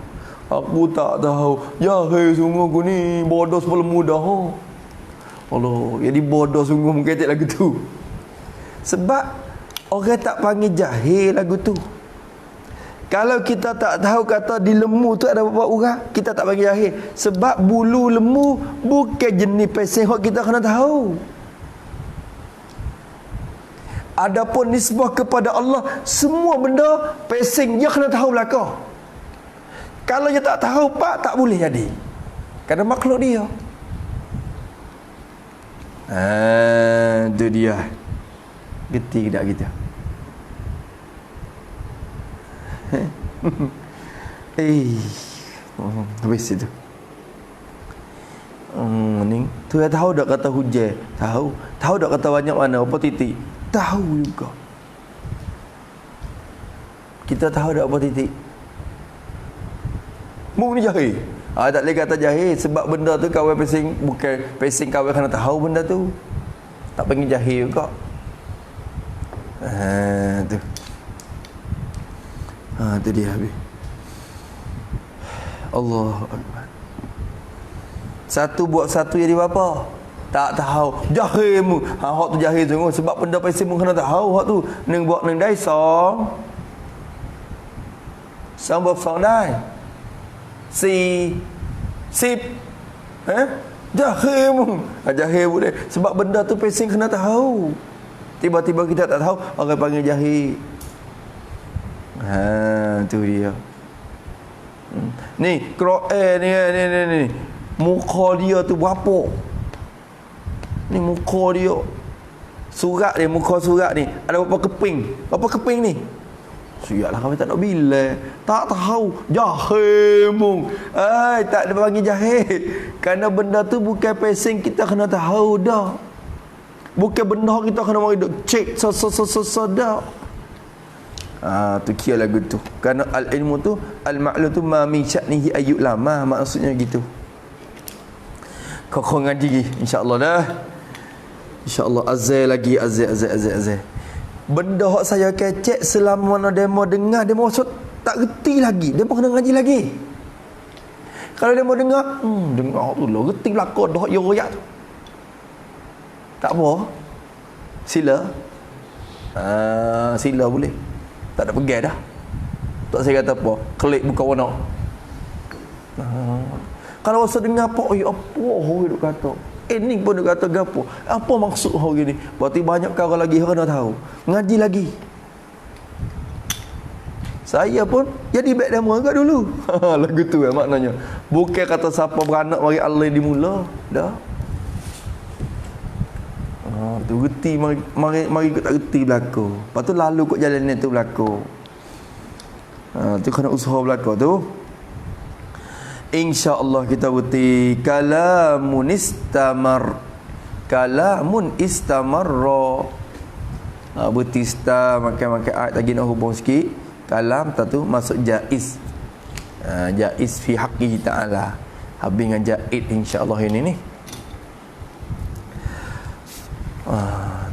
Aku tak tahu. Jahil sungguh aku ni, bodoh sebelum muda. Allah, jadi bodoh sungguh mungkin tak lagu tu. Sebab orang tak panggil jahil lagu tu. Kalau kita tak tahu kata di lembu tu ada berapa urat, kita tak panggil jahil. Sebab bulu lembu bukan jenis pesing yang kita kena tahu. Adapun nisbah kepada Allah, semua benda pesing dia kena tahu belaka. Kalau dia tak tahu pak, tak boleh jadi. Kerana makhluk dia. Itu dia. Geti tak kita? Habis itu. Ni tu dia tahu tak kata hujan? Tahu tak kata banyak mana berapa titik? Tahu juga. Kita tahu tak berapa titik? Mung ni jahil. Tak boleh kata jahil sebab benda tu kawan pesing, bukan pesing kawan kena tahu benda tu. Tak panggil jahil juga. Tu. Tu dia habis. Allahu Akbar. Satu buat satu jadi berapa? Tak tahu. Jahil mu. Hak tu jahil sungguh sebab benda pesing mu kena tahu hak tu. Ning buat ning dai song. Song buat song dai. Sip. Jahil mu. Jahil boleh sebab benda tu pesing kena tahu. Tiba-tiba kita tak tahu, orang panggil jahil. Tu dia. Ni, Quran ni. Muka dia tu berapa? Ni muka dia. Surat dia, muka surat ni. Ada berapa keping? Berapa keping ni? Siaplah kami tak nak bila. Tak tahu. Jahil mung. Tak ada panggil jahil. Kerana benda tu bukan pesing kita kena tahu dah. Bukan benda kita kena mari duk cek dah. Tu kira lagu tu. Kerana al-ilmu tu, al-ma'lu tu ma min sya'nihi ayyul lama, maksudnya gitu. Kau ngaji insya-Allah dah. Insya-Allah azal lagi azal. Benda hak saya kecek selama mana demo dengar, demo maksud tak reti lagi. Demo kena ngaji lagi. Kalau demo dengar, dengar tu lah reti belaka dah ya royak tu. Tak apa. Sila. Sila boleh. Tak ada pegang dah. Tak saya kata apa. Klik buka warna. Kalau rasa dengar apa, apa orang duk kata. Ni pun duk kata gapo. Apa maksud orang ni? Berarti banyak orang lagi orang dah tahu. Ngaji lagi. Saya pun jadi baik demo agak dulu. Lagu tu maknanya. Bukan kata siapa beranak mari Allah dimula. Dah. Tu reti mari tak reti berlaku. Lepas tu lalu kot jalan ni tu berlaku. Tu kena usaha berlaku tu. InsyaAllah kita berhenti kalamun istamarra. Berhenti makan ayat lagi nak hubung sikit. Kalam tu masuk jaiz. Jaiz fi haqqihi ta'ala. Habis dengan jaiz insya-Allah ini ni.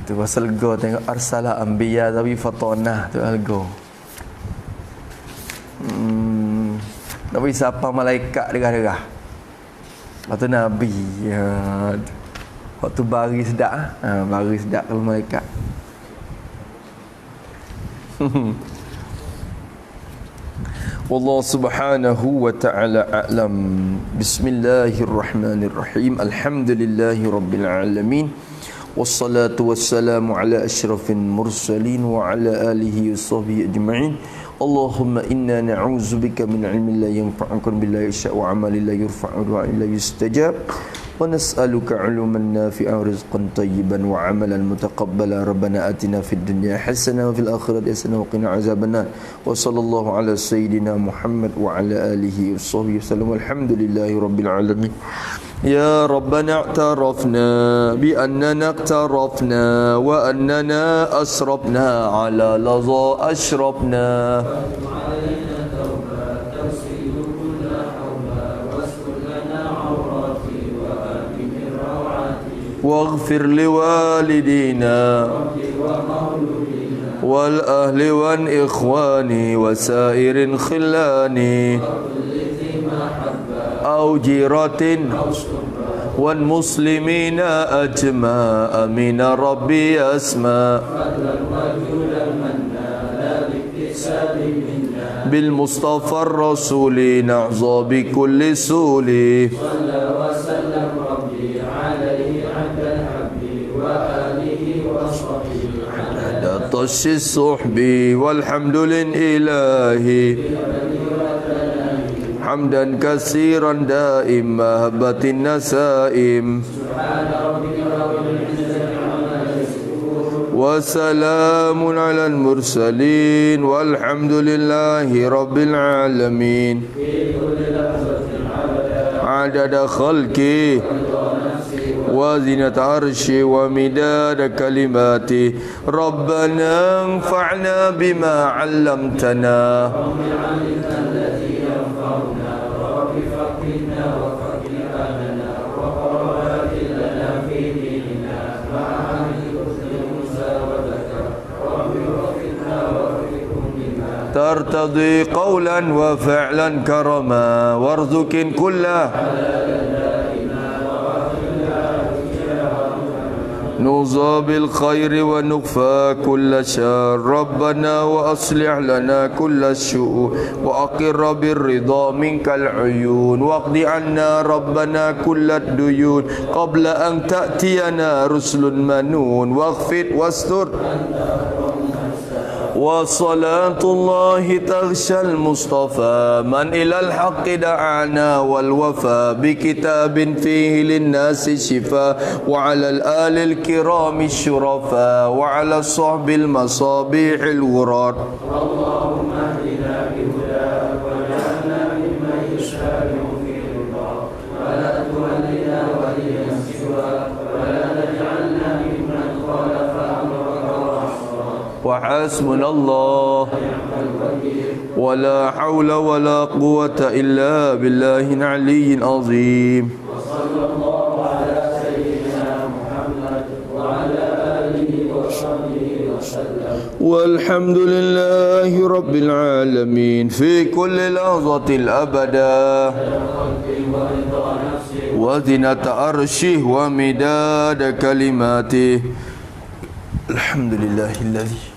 Tu pasal go tengok arsala anbiya tapi fatona tu algo. Nabi siapa malaikat derah-derah. Lepas tu Nabi waktu bari sedap bari sedap kalau malaikat. Wallahu subhanahu wa ta'ala a'lam. Bismillahirrahmanirrahim. Alhamdulillahi rabbil alamin. Wassalatu wassalamu ala asyrafil mursalin wa ala alihi wa sahbihi ajma'in. Allahumma inna na'udzubika min ilmin la yanfa'u billahi sya'u wa amalin la yurfa'u wa la yustajab wa nas'aluka 'ilman nafi'an rizqan tayyiban wa 'amalan mutaqabbala. Rabbana atina fid dunya hasanah wa fil akhirati hasanah wa qina azabannar. Wa sallallahu ala sayyidina Muhammad wa ala alihi wa sahbihi wasallam. Walhamdulillahi rabbil alamin. Ya Rabbana i'tarafna bi annana i'tarafna wa annana asrafna ala laza ashrafna waghfir liwalidina wal ahli wan ikhwani wa sairin khillani أو جيرة والمسلمين أجمع من ربي أسماء بالمصطفى الرسول نعظى بكل سول صلى وسلم ربي عليه عند الحب وآله وصحبه عدد طش الصحب والحمد لله حمدا كثيرا دائم مهبة النسائم وسلام على المرسلين والحمد لله رب العالمين عدد خلقه وزنة عرشه ومداد كلماته ربنا انفعنا بما علمتنا ترتضي قولا وفعلا كرما وارزق كله نوصى بالخير ونكفى كل شر ربنا وأصلح لنا كل الشؤون وأقر بالرضا منك العيون واقض عنا ربنا كل الديون قبل أن تأتينا رسل منون واغفر واستر وصلاة الله تغشى المصطفى من إلى الحق دعانا والوفى بكتاب فيه للناس شفاء وعلى الآل الكرام الشرفاء وعلى الصحب المصابيح الغرار اللهم اهدنا بهداك واجعلنا ممن يشارع في رضاك ولا تولنا وليا سواك ولا تجعلنا ممن خالف أمرك وعصاك وحسبنا الله ولا حول ولا قوة إلا بالله العلي العظيم وصلى الله على سيدنا محمد وعلى آله وصحبه وسلم والحمد لله رب العالمين في كل لحظة الأبدا وزنة عرشه ومداد كلماته الحمد لله الذي